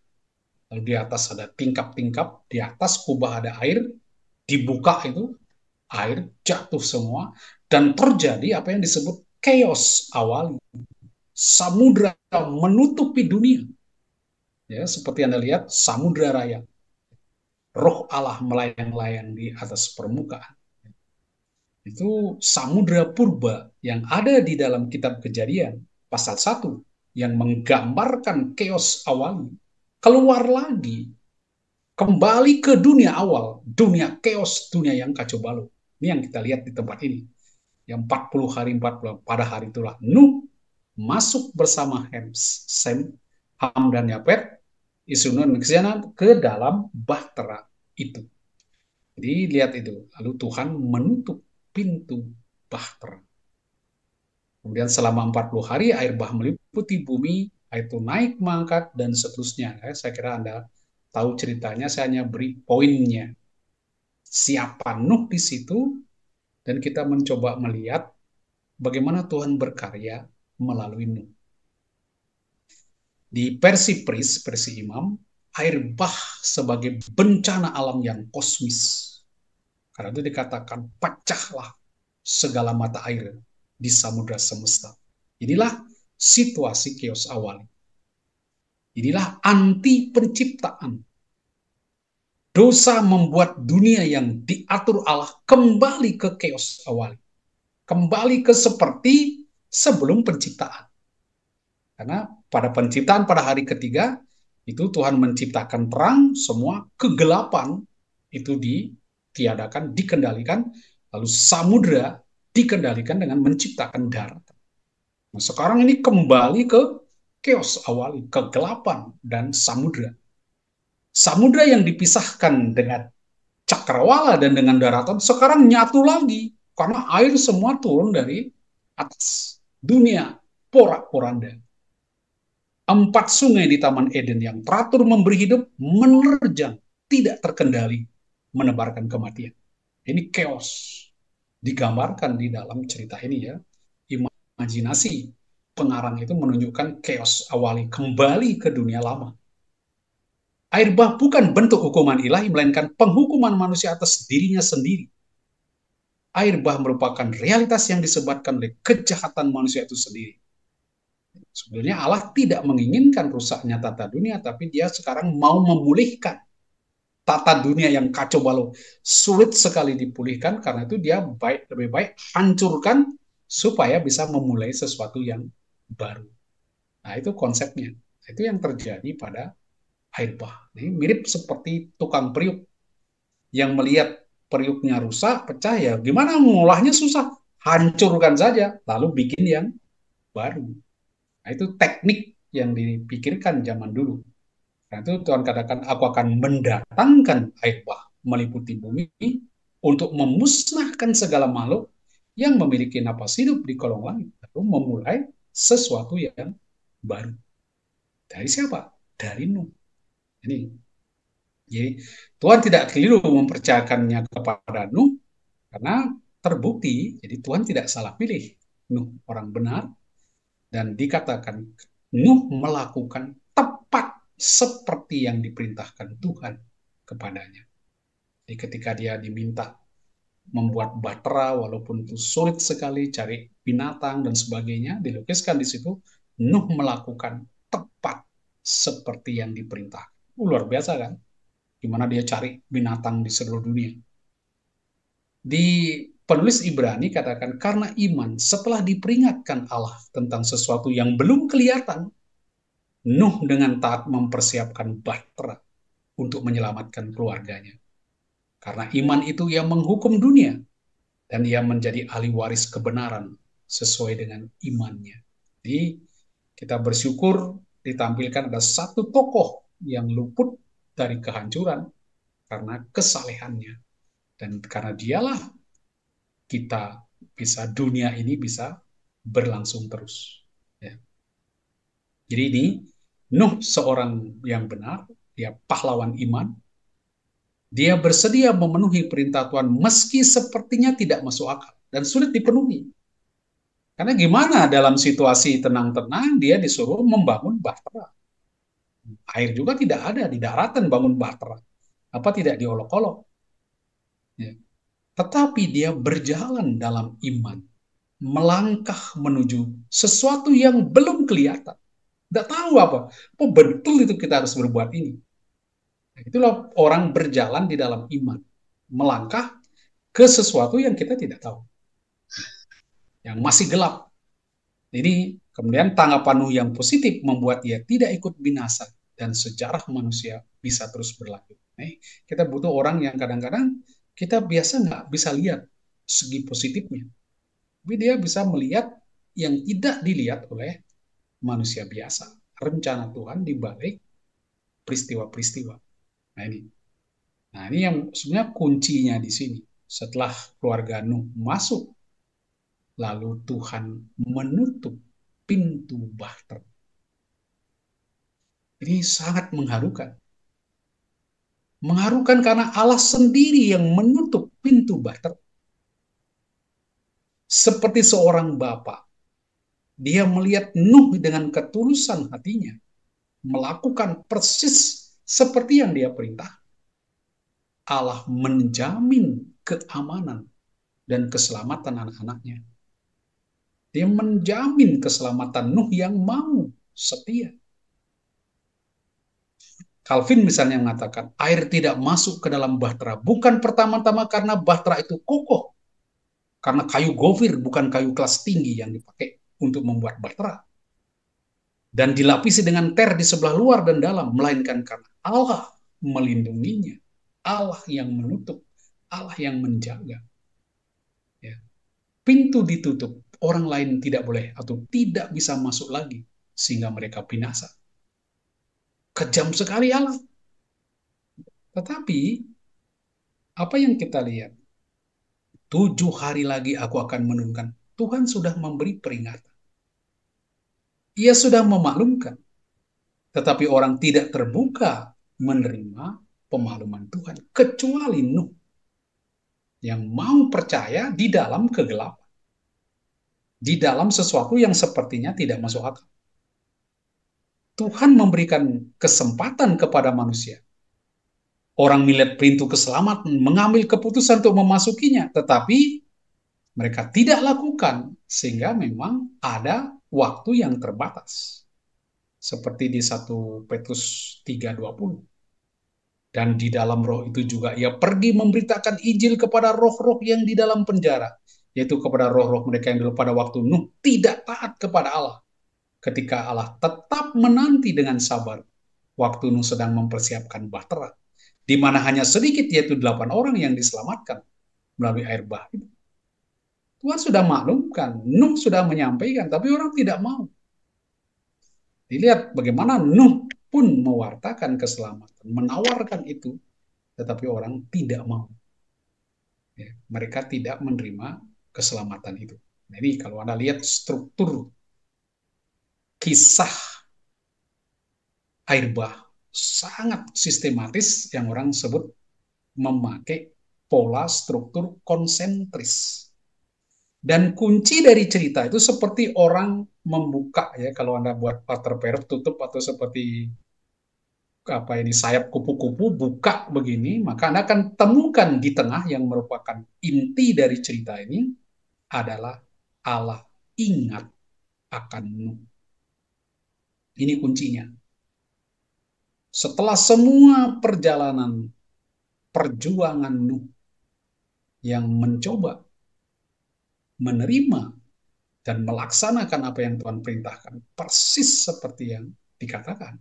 lalu di atas ada tingkap-tingkap, di atas kubah ada air, dibuka itu air jatuh semua, dan terjadi apa yang disebut chaos awal. Samudra menutupi dunia. Ya, seperti Anda lihat, samudra raya. Roh Allah melayang-layang di atas permukaan. Itu samudra purba yang ada di dalam kitab Kejadian pasal 1 yang menggambarkan chaos awal. Keluar lagi, kembali ke dunia awal, dunia chaos, dunia yang kacau balau. Ini yang kita lihat di tempat ini. Yang 40 hari 40, pada hari itulah Nuh masuk bersama Sem, Ham dan Yafet, Isunun ke dalam bahtera itu. Jadi lihat itu. Lalu Tuhan menutup pintu bahtera. Kemudian selama 40 hari air bah meliputi bumi, air itu naik mangkat dan seterusnya. Saya kira Anda tahu ceritanya, saya hanya beri poinnya. Siapa Nuh di situ, dan kita mencoba melihat bagaimana Tuhan berkarya melalui Nuh. Di versi Pris, versi Imam, air bah sebagai bencana alam yang kosmis. Karena itu dikatakan pecahlah segala mata air di samudra semesta. Inilah situasi chaos awal. Inilah anti penciptaan. Dosa membuat dunia yang diatur Allah kembali ke chaos awal. Kembali ke seperti sebelum penciptaan. Karena pada penciptaan pada hari ketiga, itu Tuhan menciptakan terang, semua kegelapan itu ditiadakan, dikendalikan, lalu samudra dikendalikan dengan menciptakan darat. Nah, sekarang ini kembali ke chaos awal, kegelapan dan samudra. Samudra yang dipisahkan dengan cakrawala dan dengan daratan sekarang nyatu lagi karena air semua turun dari atas dunia porak-poranda. 4 sungai di Taman Eden yang teratur memberi hidup menerjang, tidak terkendali, menebarkan kematian. Ini chaos digambarkan di dalam cerita ini ya. Imajinasi pengarang itu menunjukkan chaos awali kembali ke dunia lama. Air bah bukan bentuk hukuman ilahi, melainkan penghukuman manusia atas dirinya sendiri. Air bah merupakan realitas yang disebabkan oleh kejahatan manusia itu sendiri. Sebenarnya Allah tidak menginginkan rusaknya tata dunia, tapi dia sekarang mau memulihkan tata dunia yang kacau balau. Sulit sekali dipulihkan, karena itu dia lebih baik hancurkan supaya bisa memulai sesuatu yang baru. Nah, itu konsepnya. Itu yang terjadi pada air bah. Ini mirip seperti tukang periuk yang melihat periuknya rusak, pecah, ya gimana mengolahnya susah. Hancurkan saja, lalu bikin yang baru. Nah, itu teknik yang dipikirkan zaman dulu. Nah, itu Tuhan katakan, aku akan mendatangkan air bah meliputi bumi untuk memusnahkan segala makhluk yang memiliki napas hidup di kolong langit. Lalu memulai sesuatu yang baru. Dari siapa? Dari Nuh. Jadi Tuhan tidak keliru mempercayakannya kepada Nuh karena terbukti. Jadi Tuhan tidak salah pilih Nuh orang benar, dan dikatakan Nuh melakukan tepat seperti yang diperintahkan Tuhan kepadanya. Jadi ketika dia diminta membuat bahtera, walaupun itu sulit sekali cari binatang dan sebagainya, dilukiskan di situ Nuh melakukan tepat seperti yang diperintahkan. Luar biasa kan? Gimana dia cari binatang di seluruh dunia. Di penulis Ibrani katakan, karena iman setelah diperingatkan Allah tentang sesuatu yang belum kelihatan, Nuh dengan taat mempersiapkan bahtera untuk menyelamatkan keluarganya. Karena iman itu ia menghukum dunia, dan ia menjadi ahli waris kebenaran sesuai dengan imannya. Jadi kita bersyukur ditampilkan ada satu tokoh yang luput dari kehancuran karena kesalehannya. Dan karena dialah kita bisa, dunia ini bisa berlangsung terus. Ya. Jadi ini Nuh seorang yang benar, dia pahlawan iman, dia bersedia memenuhi perintah Tuhan meski sepertinya tidak masuk akal dan sulit dipenuhi. Karena gimana dalam situasi tenang-tenang dia disuruh membangun bahtera. Air juga tidak ada di daratan, bangun bahtera. Apa tidak diolok-olok? Ya. Tetapi dia berjalan dalam iman, melangkah menuju sesuatu yang belum kelihatan. Tidak tahu apa betul itu kita harus berbuat ini. Nah, itulah orang berjalan di dalam iman, melangkah ke sesuatu yang kita tidak tahu, yang masih gelap. Ini kemudian tanggapan Nuh yang positif membuat ia tidak ikut binasa dan sejarah manusia bisa terus berlanjut. Kita butuh orang yang kadang-kadang kita biasa nggak bisa lihat segi positifnya, tapi dia bisa melihat yang tidak dilihat oleh manusia biasa. Rencana Tuhan di balik peristiwa-peristiwa. Nah ini yang sebenarnya kuncinya di sini. Setelah keluarga Nuh masuk, lalu Tuhan menutup pintu bahtera. Ini sangat mengharukan. Mengharukan karena Allah sendiri yang menutup pintu bahtera. Seperti seorang bapa, dia melihat Nuh dengan ketulusan hatinya, melakukan persis seperti yang dia perintah. Allah menjamin keamanan dan keselamatan anak-anaknya. Dia menjamin keselamatan Nuh yang mau setia. Calvin misalnya mengatakan, air tidak masuk ke dalam bahtera bukan pertama-tama karena bahtera itu kokoh, karena kayu gofir bukan kayu kelas tinggi yang dipakai untuk membuat bahtera, dan dilapisi dengan ter di sebelah luar dan dalam, melainkan karena Allah melindunginya, Allah yang menutup, Allah yang menjaga. Ya. Pintu ditutup, orang lain tidak boleh atau tidak bisa masuk lagi, sehingga mereka binasa. Kejam sekali Allah. Tetapi, apa yang kita lihat? 7 hari lagi aku akan menurunkan. Tuhan sudah memberi peringatan. Ia sudah memaklumkan. Tetapi orang tidak terbuka menerima pemakluman Tuhan. Kecuali Nuh yang mau percaya di dalam kegelapan. Di dalam sesuatu yang sepertinya tidak masuk akal. Tuhan memberikan kesempatan kepada manusia. Orang melihat pintu keselamatan, mengambil keputusan untuk memasukinya. Tetapi mereka tidak lakukan, sehingga memang ada waktu yang terbatas. Seperti di 1 Petrus 3:20. Dan di dalam roh itu juga ia pergi memberitakan Injil kepada roh-roh yang di dalam penjara, yaitu kepada roh-roh mereka yang dulu pada waktu Nuh tidak taat kepada Allah. Ketika Allah tetap menanti dengan sabar, waktu Nuh sedang mempersiapkan bahtera, di mana hanya sedikit, yaitu 8 orang yang diselamatkan melalui air bah itu. Tuhan sudah maklumkan, Nuh sudah menyampaikan, tapi orang tidak mau. Dilihat bagaimana Nuh pun mewartakan keselamatan, menawarkan itu, tetapi orang tidak mau. Ya, mereka tidak menerima keselamatan itu. Nah, ini kalau Anda lihat struktur kisah air bah sangat sistematis yang orang sebut memakai pola struktur konsentris. Dan kunci dari cerita itu seperti orang membuka, ya, kalau Anda buat pater tutup atau seperti apa ini sayap kupu-kupu buka begini, maka Anda akan temukan di tengah yang merupakan inti dari cerita ini adalah Allah ingat akan Nuh. Ini kuncinya. Setelah semua perjalanan perjuangan Nuh yang mencoba menerima dan melaksanakan apa yang Tuhan perintahkan, persis seperti yang dikatakan.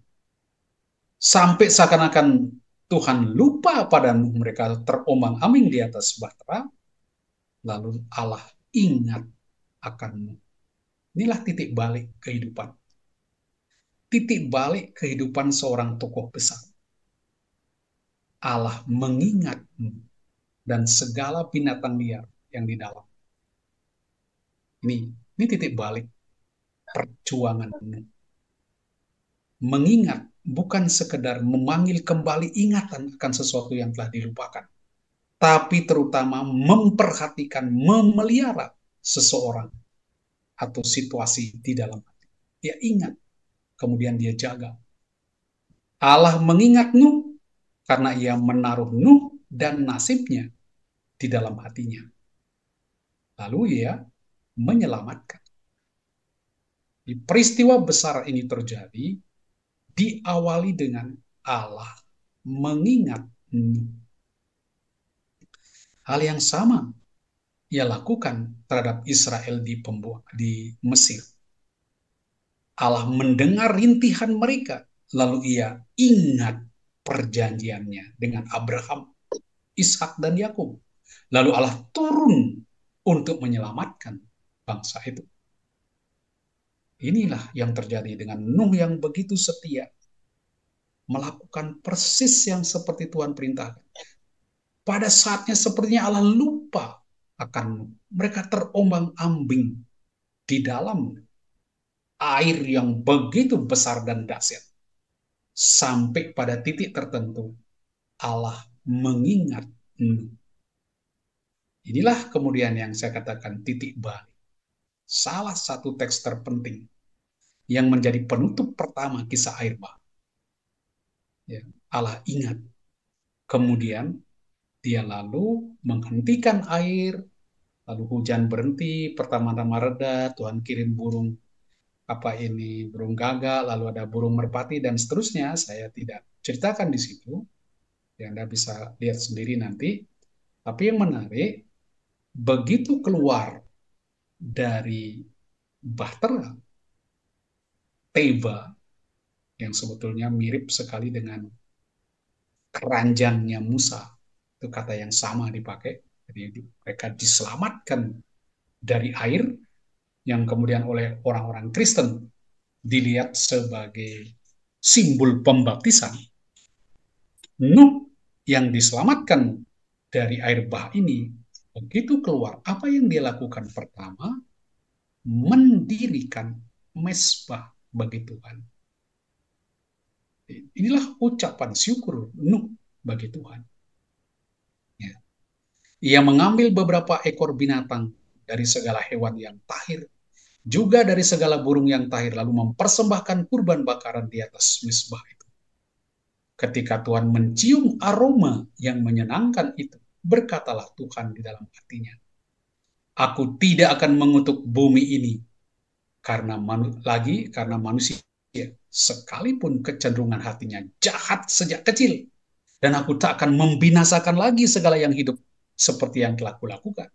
Sampai seakan-akan Tuhan lupa pada Nuh, mereka terombang-ambing di atas bahtera, lalu Allah ingat akan Nuh. Inilah titik balik kehidupan. Titik balik kehidupan seorang tokoh besar. Allah mengingat Nuh dan segala binatang liar yang di dalam. Ini titik balik perjuangan Nuh. Mengingat bukan sekedar memanggil kembali ingatan akan sesuatu yang telah dilupakan, tapi terutama memperhatikan, memelihara seseorang atau situasi di dalam hati. Dia ingat, kemudian dia jaga. Allah mengingat Nuh karena ia menaruh Nuh dan nasibnya di dalam hatinya. Lalu ia menyelamatkan. Peristiwa besar ini terjadi diawali dengan Allah mengingat Nuh. Hal yang sama ia lakukan terhadap Israel di Mesir. Allah mendengar rintihan mereka, lalu ia ingat perjanjiannya dengan Abraham, Ishak, dan Yakub. Lalu Allah turun untuk menyelamatkan bangsa itu. Inilah yang terjadi dengan Nuh yang begitu setia, melakukan persis yang seperti Tuhan perintahkan. Pada saatnya sepertinya Allah lupa akan Nuh. Mereka terombang-ambing di dalam air yang begitu besar dan dahsyat. Sampai pada titik tertentu, Allah mengingat Nuh. Inilah kemudian yang saya katakan titik balik. Salah satu teks terpenting yang menjadi penutup pertama kisah air bah. Ya, Allah ingat. Kemudian Dia lalu menghentikan air, lalu hujan berhenti, pertama-tama reda, Tuhan kirim burung gagak, lalu ada burung merpati dan seterusnya. Saya tidak ceritakan di situ, yang Anda bisa lihat sendiri nanti. Tapi yang menarik, begitu keluar dari Bahtera, Teba, yang sebetulnya mirip sekali dengan keranjangnya Musa, itu kata yang sama dipakai. Jadi mereka diselamatkan dari air yang kemudian oleh orang-orang Kristen dilihat sebagai simbol pembaptisan. Nuh yang diselamatkan dari air bah ini, begitu keluar, apa yang dia lakukan pertama? Mendirikan mesbah bagi Tuhan. Inilah ucapan syukur Nuh bagi Tuhan. Ya. Ia mengambil beberapa ekor binatang dari segala hewan yang tahir, juga dari segala burung yang tahir, lalu mempersembahkan kurban bakaran di atas mesbah itu. Ketika Tuhan mencium aroma yang menyenangkan itu, berkatalah Tuhan di dalam hatinya, aku tidak akan mengutuk bumi ini karena manusia, sekalipun kecenderungan hatinya jahat sejak kecil, dan aku tak akan membinasakan lagi segala yang hidup seperti yang telah kulakukan.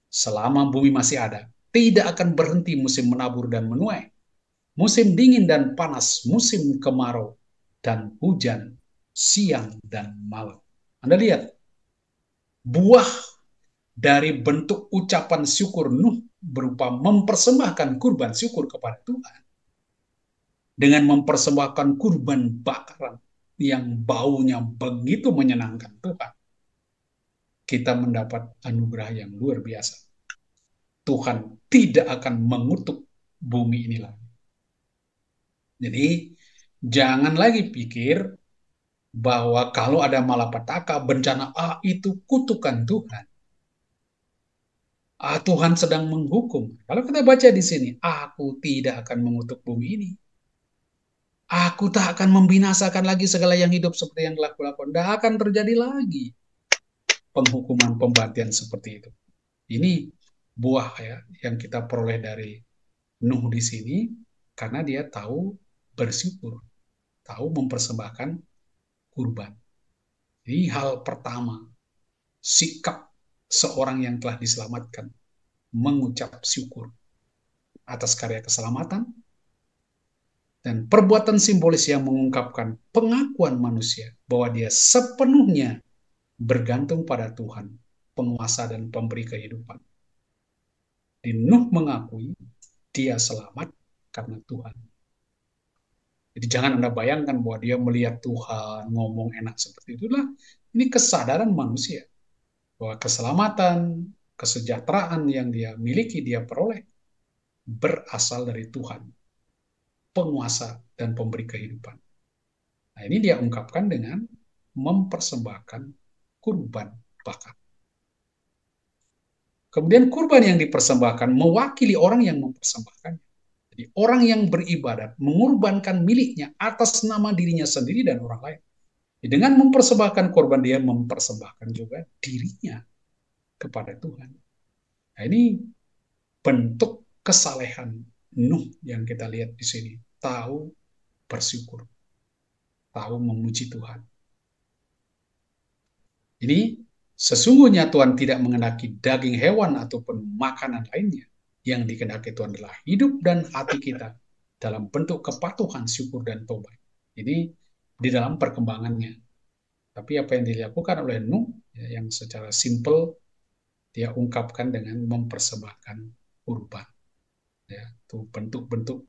Selama bumi masih ada, tidak akan berhenti musim menabur dan menuai, musim dingin dan panas, musim kemarau dan hujan, siang dan malam. Anda lihat, buah dari bentuk ucapan syukur Nuh berupa mempersembahkan kurban syukur kepada Tuhan. Dengan mempersembahkan kurban bakaran yang baunya begitu menyenangkan Tuhan, kita mendapat anugerah yang luar biasa. Tuhan tidak akan mengutuk bumi ini lagi. Jadi, jangan lagi pikir bahwa kalau ada malapetaka, bencana, itu kutukan Tuhan. Tuhan sedang menghukum. Kalau kita baca di sini, aku tidak akan mengutuk bumi ini. Aku tak akan membinasakan lagi segala yang hidup seperti yang telah kulakukan. Tidak akan terjadi lagi penghukuman pembantaian seperti itu. Ini buah ya yang kita peroleh dari Nuh di sini, karena dia tahu bersyukur, tahu mempersembahkan kurban. Jadi hal pertama, sikap seorang yang telah diselamatkan, mengucap syukur atas karya keselamatan, dan perbuatan simbolis yang mengungkapkan pengakuan manusia bahwa dia sepenuhnya bergantung pada Tuhan, penguasa dan pemberi kehidupan. Di Nuh mengakui dia selamat karena Tuhan. Jadi jangan Anda bayangkan bahwa dia melihat Tuhan ngomong enak seperti itulah. Ini kesadaran manusia bahwa keselamatan, kesejahteraan yang dia miliki, dia peroleh berasal dari Tuhan, penguasa dan pemberi kehidupan. Nah, ini dia ungkapkan dengan mempersembahkan kurban bakar. Kemudian kurban yang dipersembahkan mewakili orang yang mempersembahkan. Jadi orang yang beribadat mengorbankan miliknya atas nama dirinya sendiri dan orang lain. Dengan mempersembahkan korban, dia mempersembahkan juga dirinya kepada Tuhan. Nah, ini bentuk kesalehan Nuh yang kita lihat di sini. Tahu bersyukur, tahu memuji Tuhan. Ini sesungguhnya Tuhan tidak mengendaki daging hewan ataupun makanan lainnya. Yang dikehendaki Tuhan adalah hidup dan hati kita dalam bentuk kepatuhan, syukur, dan tobat. Ini di dalam perkembangannya. Tapi apa yang dilakukan oleh Nuh, ya, yang secara simpel dia ungkapkan dengan mempersembahkan kurban. Ya, itu bentuk-bentuk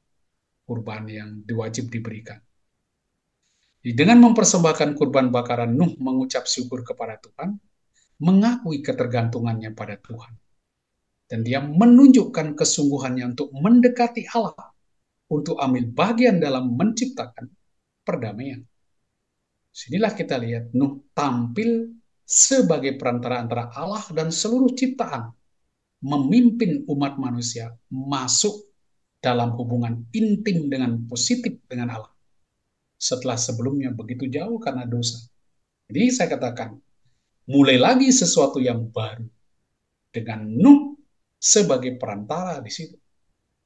kurban yang diwajib diberikan. Dengan mempersembahkan kurban bakaran, Nuh mengucap syukur kepada Tuhan, mengakui ketergantungannya pada Tuhan. Dan dia menunjukkan kesungguhannya untuk mendekati Allah, untuk ambil bagian dalam menciptakan perdamaian. Sinilah kita lihat Nuh tampil sebagai perantara antara Allah dan seluruh ciptaan, memimpin umat manusia masuk dalam hubungan intim dengan positif dengan Allah. Setelah sebelumnya begitu jauh karena dosa. Jadi saya katakan, mulai lagi sesuatu yang baru dengan Nuh sebagai perantara di situ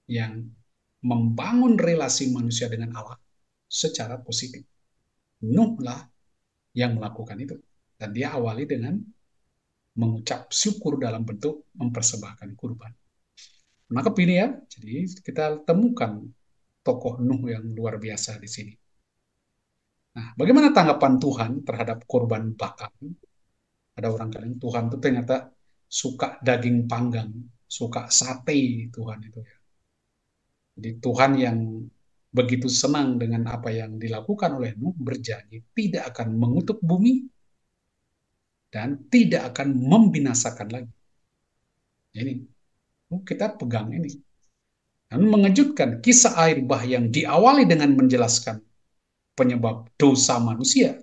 yang membangun relasi manusia dengan Allah secara positif. Nuh lah yang melakukan itu. Dan dia awali dengan mengucap syukur dalam bentuk mempersembahkan kurban. Maka ini ya, jadi kita temukan tokoh Nuh yang luar biasa di sini. Nah, bagaimana tanggapan Tuhan terhadap korban bakar? Ada orang kadang Tuhan itu ternyata suka daging panggang, suka sate Tuhan itu ya. Jadi Tuhan yang begitu senang dengan apa yang dilakukan oleh Nuh berjanji tidak akan mengutuk bumi dan tidak akan membinasakan lagi. Ini kita pegang ini. Dan mengejutkan kisah air bah yang diawali dengan menjelaskan penyebab dosa manusia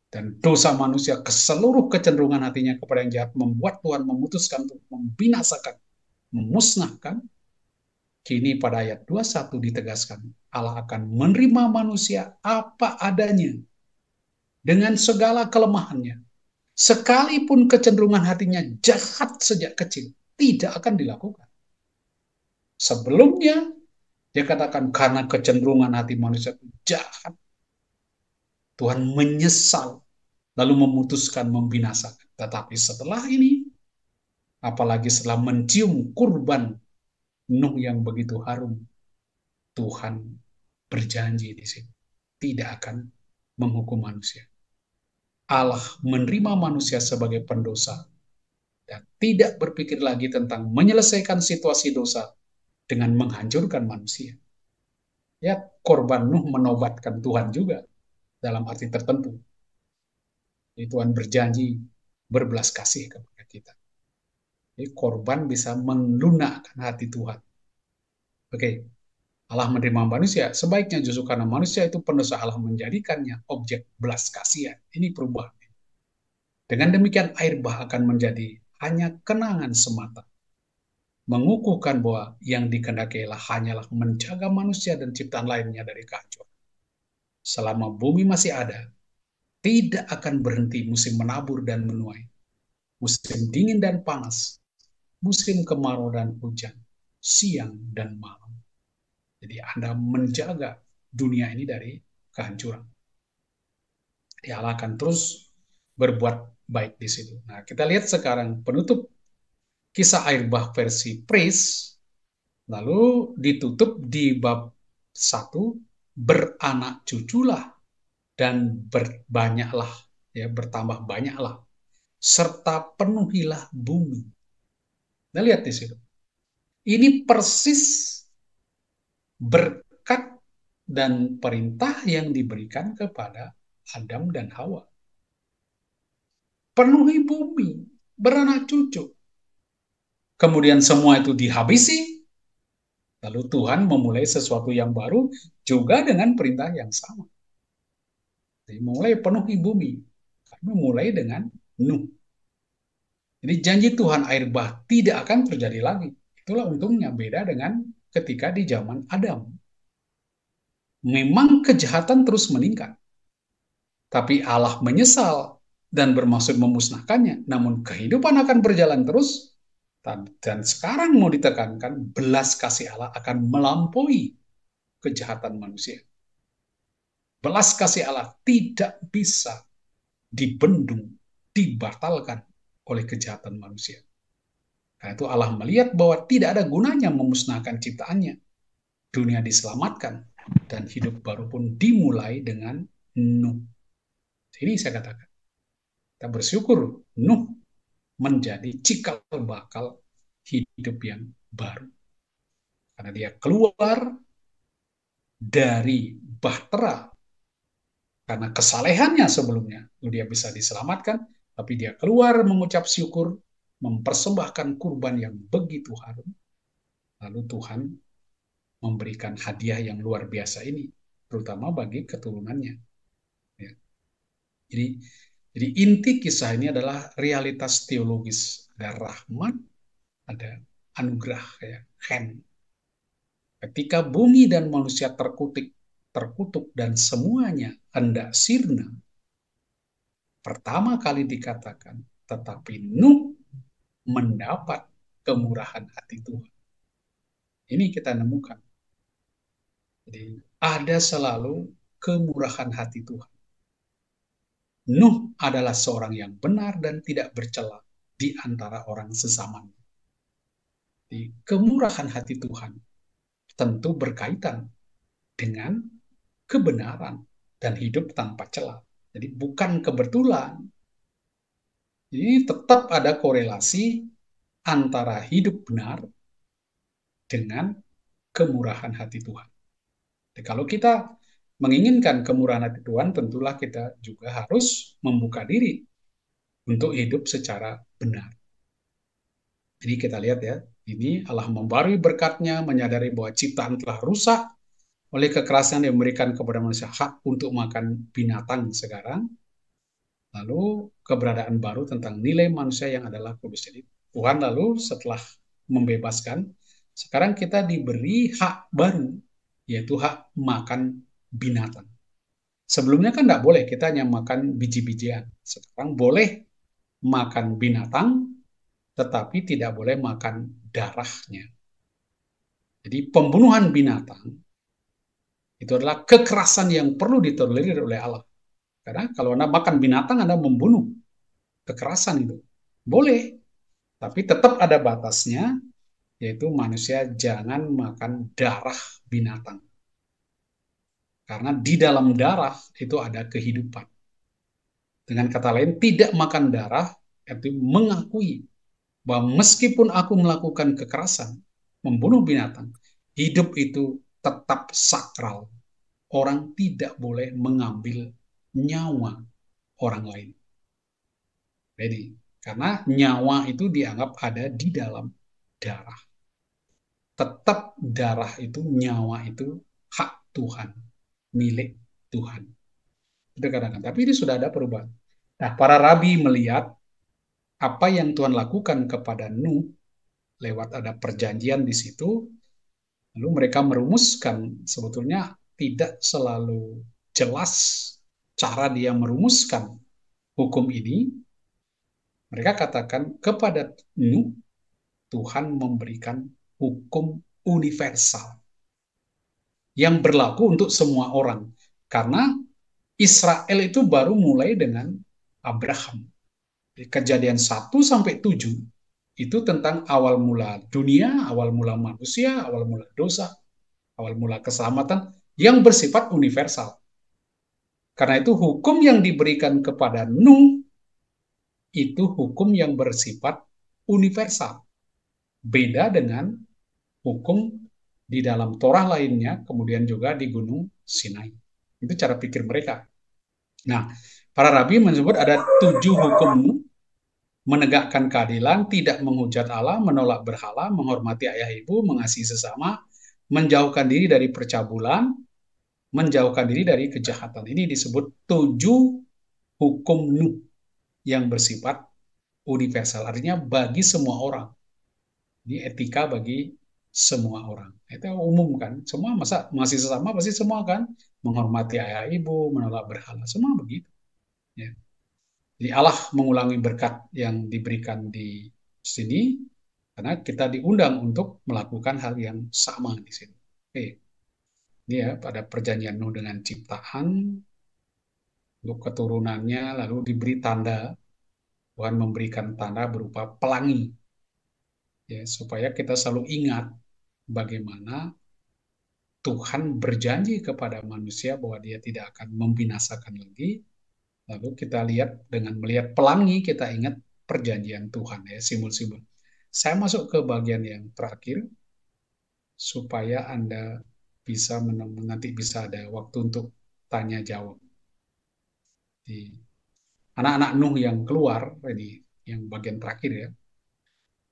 dan dosa manusia ke seluruh kecenderungan hatinya kepada yang jahat membuat Tuhan memutuskan untuk membinasakan, memusnahkan. Kini pada ayat 21 ditegaskan Allah akan menerima manusia apa adanya dengan segala kelemahannya. Sekalipun kecenderungan hatinya jahat sejak kecil, tidak akan dilakukan. Sebelumnya, dia katakan karena kecenderungan hati manusia itu jahat, Tuhan menyesal, lalu memutuskan membinasakan. Tetapi setelah ini, apalagi setelah mencium kurban Nuh yang begitu harum, Tuhan berjanji di sini tidak akan menghukum manusia. Allah menerima manusia sebagai pendosa dan tidak berpikir lagi tentang menyelesaikan situasi dosa dengan menghancurkan manusia. Ya, korban Nuh menobatkan Tuhan juga dalam arti tertentu. Jadi Tuhan berjanji berbelas kasih kepada kita. Jadi korban bisa melunakkan hati Tuhan. Oke, Allah menerima manusia. Sebaiknya justru karena manusia itu pendosa, Allah menjadikannya objek belas kasihan. Ini perubahan. Dengan demikian air bah akan menjadi hanya kenangan semata. Mengukuhkan bahwa yang dikehendaki Allah hanyalah menjaga manusia dan ciptaan lainnya dari kehancuran. Selama bumi masih ada, tidak akan berhenti musim menabur dan menuai, musim dingin dan panas, musim kemarau dan hujan, siang dan malam. Jadi Anda menjaga dunia ini dari kehancuran. Jadi Allah akan terus berbuat baik di situ. Nah, kita lihat sekarang penutup kisah air bah versi Praise, lalu ditutup di bab 1, beranak cuculah dan berbanyaklah, ya, bertambah banyaklah, serta penuhilah bumi. Nah, lihat di situ. Ini persis berkat dan perintah yang diberikan kepada Adam dan Hawa. Penuhi bumi, beranak cucu. Kemudian semua itu dihabisi, lalu Tuhan memulai sesuatu yang baru juga dengan perintah yang sama. Jadi mulai penuhi bumi, kami mulai dengan Nuh. Jadi janji Tuhan air bah tidak akan terjadi lagi. Itulah untungnya beda dengan ketika di zaman Adam. Memang kejahatan terus meningkat. Tapi Allah menyesal dan bermaksud memusnahkannya. Namun kehidupan akan berjalan terus. Dan sekarang mau ditekankan, belas kasih Allah akan melampaui kejahatan manusia. Belas kasih Allah tidak bisa dibendung, dibatalkan oleh kejahatan manusia. Karena itu Allah melihat bahwa tidak ada gunanya memusnahkan ciptaannya. Dunia diselamatkan dan hidup baru pun dimulai dengan Nuh. Ini saya katakan, kita bersyukur Nuh menjadi cikal bakal hidup yang baru. Karena dia keluar dari bahtera karena kesalehannya sebelumnya, dia bisa diselamatkan, tapi dia keluar mengucap syukur, mempersembahkan kurban yang begitu harum. Lalu Tuhan memberikan hadiah yang luar biasa ini, terutama bagi keturunannya. Ya. Jadi inti kisah ini adalah realitas teologis. Ada rahmat, ada anugerah, ya, hen. Ketika bumi dan manusia terkutuk dan semuanya hendak sirna, pertama kali dikatakan, tetapi Nuh mendapat kemurahan hati Tuhan. Ini kita nemukan. Jadi ada selalu kemurahan hati Tuhan. Nuh adalah seorang yang benar dan tidak bercela di antara orang sesamanya. Jadi, kemurahan hati Tuhan tentu berkaitan dengan kebenaran dan hidup tanpa celah. Jadi bukan kebetulan. Jadi tetap ada korelasi antara hidup benar dengan kemurahan hati Tuhan. Jadi kalau kita menginginkan kemurahan hati Tuhan, tentulah kita juga harus membuka diri untuk hidup secara benar. Jadi kita lihat ya, ini Allah membarui berkat-Nya, menyadari bahwa ciptaan telah rusak oleh kekerasan yang memberikan kepada manusia hak untuk makan binatang sekarang. Lalu keberadaan baru tentang nilai manusia yang adalah kudus. Jadi Tuhan lalu setelah membebaskan, sekarang kita diberi hak baru, yaitu hak makan binatang. Sebelumnya kan tidak boleh, kita hanya makan biji-bijian. Sekarang boleh makan binatang, tetapi tidak boleh makan darahnya. Jadi pembunuhan binatang itu adalah kekerasan yang perlu ditolerir oleh Allah. Karena kalau Anda makan binatang, Anda membunuh. Kekerasan itu. Boleh, tapi tetap ada batasnya, yaitu manusia jangan makan darah binatang. Karena di dalam darah itu ada kehidupan. Dengan kata lain, tidak makan darah itu mengakui bahwa meskipun aku melakukan kekerasan, membunuh binatang, hidup itu tetap sakral. Orang tidak boleh mengambil nyawa orang lain. Jadi, karena nyawa itu dianggap ada di dalam darah. Tetap darah itu, nyawa itu hak Tuhan, milik Tuhan. Itu kadang-kadang. Tapi ini sudah ada perubahan. Nah, para rabi melihat apa yang Tuhan lakukan kepada Nuh lewat ada perjanjian di situ, lalu mereka merumuskan, sebetulnya tidak selalu jelas cara dia merumuskan hukum ini. Mereka katakan kepada Nuh, Tuhan memberikan hukum universal yang berlaku untuk semua orang. Karena Israel itu baru mulai dengan Abraham. Kejadian 1-7 itu tentang awal mula dunia, awal mula manusia, awal mula dosa, awal mula keselamatan yang bersifat universal. Karena itu hukum yang diberikan kepada Nuh itu hukum yang bersifat universal. Beda dengan hukum di dalam Torah lainnya, kemudian juga di Gunung Sinai. Itu cara pikir mereka. Nah, para rabi menyebut ada 7 hukum Nuh: menegakkan keadilan, tidak menghujat Allah, menolak berhala, menghormati ayah ibu, mengasihi sesama, menjauhkan diri dari percabulan, menjauhkan diri dari kejahatan. Ini disebut 7 hukum Nuh yang bersifat universal, artinya bagi semua orang. Ini etika bagi semua orang. Itu umum kan. Semua masa masih sesama pasti semua kan menghormati ayah ibu, menolak berhala, semua begitu. Ya. Jadi Allah mengulangi berkat yang diberikan di sini karena kita diundang untuk melakukan hal yang sama di sini. Oke. Ini ya pada perjanjian Nuh dengan ciptaan, untuk keturunannya lalu diberi tanda. Tuhan memberikan tanda berupa pelangi. Ya, supaya kita selalu ingat bagaimana Tuhan berjanji kepada manusia bahwa dia tidak akan membinasakan lagi. Lalu kita lihat dengan melihat pelangi, kita ingat perjanjian Tuhan ya, simbol-simbol. Saya masuk ke bagian yang terakhir supaya Anda bisa nanti bisa ada waktu untuk tanya jawab. Di anak-anak Nuh yang keluar ini yang bagian terakhir ya.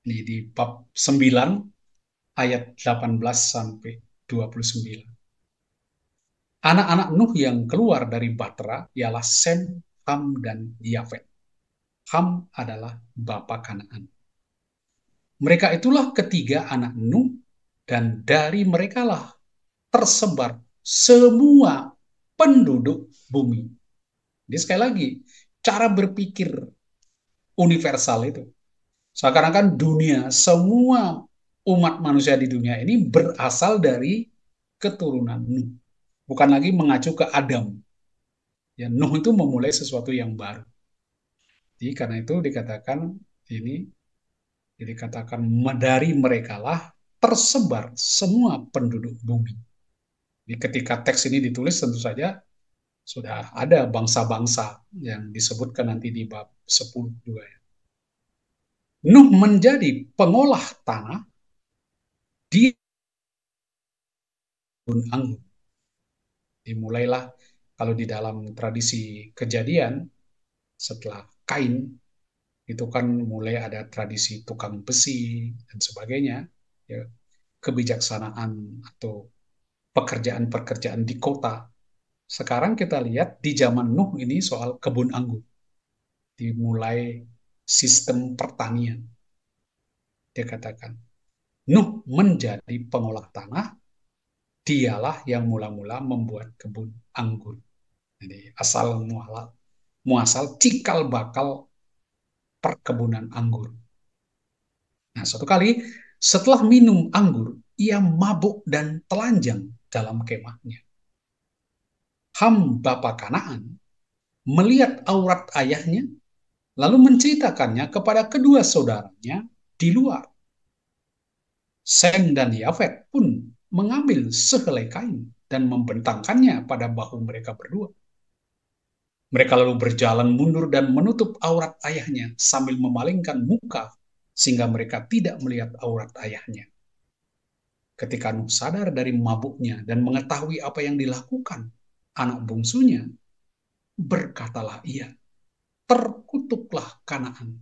Ini di bab 9 ayat 18 sampai 29. Anak-anak Nuh yang keluar dari Batra ialah Sem, Ham, dan Yafet. Ham adalah bapa Kanaan. Mereka itulah ketiga anak Nuh, dan dari merekalah tersebar semua penduduk bumi. Jadi sekali lagi, cara berpikir universal itu. Seakan-akan dunia, semua umat manusia di dunia ini berasal dari keturunan Nuh. Bukan lagi mengacu ke Adam. Ya, Nuh itu memulai sesuatu yang baru. Jadi karena itu dikatakan ini, dikatakan dari mereka lah tersebar semua penduduk bumi. Jadi ketika teks ini ditulis tentu saja sudah ada bangsa-bangsa yang disebutkan nanti di bab 10 juga ya. Nuh menjadi pengolah tanah di kebun anggur. Dimulailah kalau di dalam tradisi Kejadian setelah Kain itu kan mulai ada tradisi tukang besi dan sebagainya, ya, kebijaksanaan atau pekerjaan-pekerjaan di kota. Sekarang kita lihat di zaman Nuh ini soal kebun anggur, dimulai sistem pertanian. Dia katakan, Nuh menjadi pengolah tanah, dialah yang mula-mula membuat kebun anggur. Jadi asal muasal cikal bakal perkebunan anggur. Nah, suatu kali setelah minum anggur, ia mabuk dan telanjang dalam kemahnya. Ham bapa Kanaan melihat aurat ayahnya, lalu menceritakannya kepada kedua saudaranya di luar. Sem dan Yafet pun mengambil sehelai kain dan membentangkannya pada bahu mereka berdua. Mereka lalu berjalan mundur dan menutup aurat ayahnya sambil memalingkan muka sehingga mereka tidak melihat aurat ayahnya. Ketika Nuh sadar dari mabuknya dan mengetahui apa yang dilakukan anak bungsunya, berkatalah ia, terkutuklah Kanaan.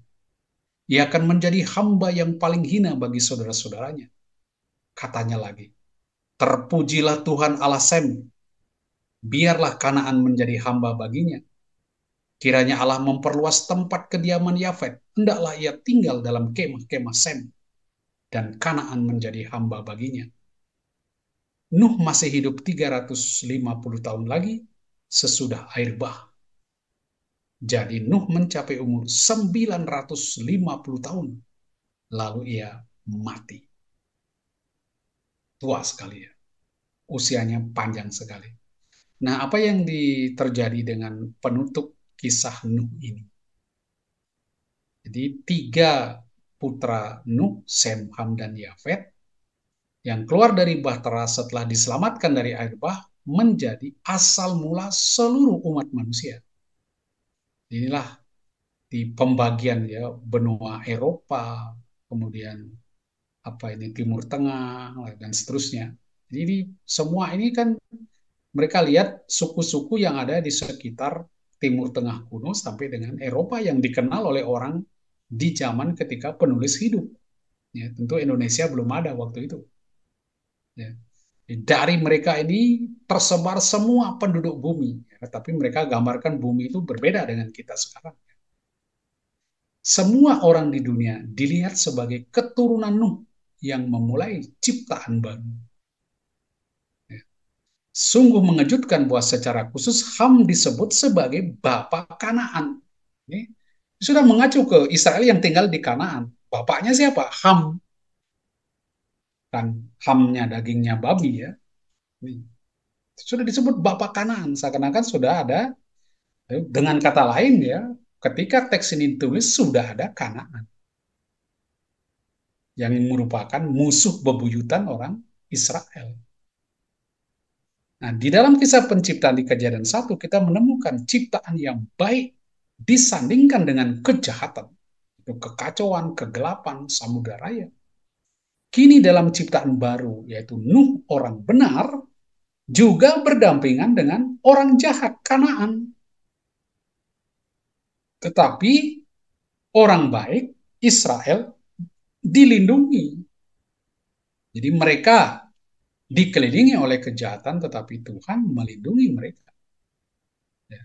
Ia akan menjadi hamba yang paling hina bagi saudara-saudaranya. Katanya lagi, terpujilah Tuhan Allah Sem, biarlah Kanaan menjadi hamba baginya. Kiranya Allah memperluas tempat kediaman Yafet, hendaklah ia tinggal dalam kemah-kemah Sem, dan Kanaan menjadi hamba baginya. Nuh masih hidup 350 tahun lagi sesudah air bah. Jadi Nuh mencapai umur 950 tahun, lalu ia mati. Tua sekali ya, usianya panjang sekali. Nah, apa yang terjadi dengan penutup kisah Nuh ini? Jadi tiga putra Nuh, Sem, Ham, dan Yafet, yang keluar dari bahtera setelah diselamatkan dari air bah, menjadi asal mula seluruh umat manusia. Inilah di pembagian ya benua Eropa, kemudian apa ini Timur Tengah dan seterusnya. Jadi semua ini kan mereka lihat suku-suku yang ada di sekitar Timur Tengah kuno sampai dengan Eropa yang dikenal oleh orang di zaman ketika penulis hidup. Ya, tentu Indonesia belum ada waktu itu. Ya. Dari mereka ini tersebar semua penduduk bumi, ya, tapi mereka gambarkan bumi itu berbeda dengan kita sekarang. Semua orang di dunia dilihat sebagai keturunan Nuh yang memulai ciptaan baru. Ya. Sungguh mengejutkan bahwa secara khusus Ham disebut sebagai Bapak Kanaan. Ini sudah mengacu ke Israel yang tinggal di Kanaan. Bapaknya siapa? Ham. Kan Hamnya dagingnya babi ya. Ini sudah disebut Bapak Kanaan. Seakan-akan sudah ada, dengan kata lain ya, ketika teks ini ditulis sudah ada Kanaan yang merupakan musuh bebuyutan orang Israel. Nah, di dalam kisah penciptaan di Kejadian 1, kita menemukan ciptaan yang baik disandingkan dengan kejahatan, itu kekacauan, kegelapan, samudera raya. Kini dalam ciptaan baru, yaitu Nuh orang benar, juga berdampingan dengan orang jahat, Kanaan. Tetapi orang baik, Israel, dilindungi. Jadi mereka dikelilingi oleh kejahatan, tetapi Tuhan melindungi mereka. Ya.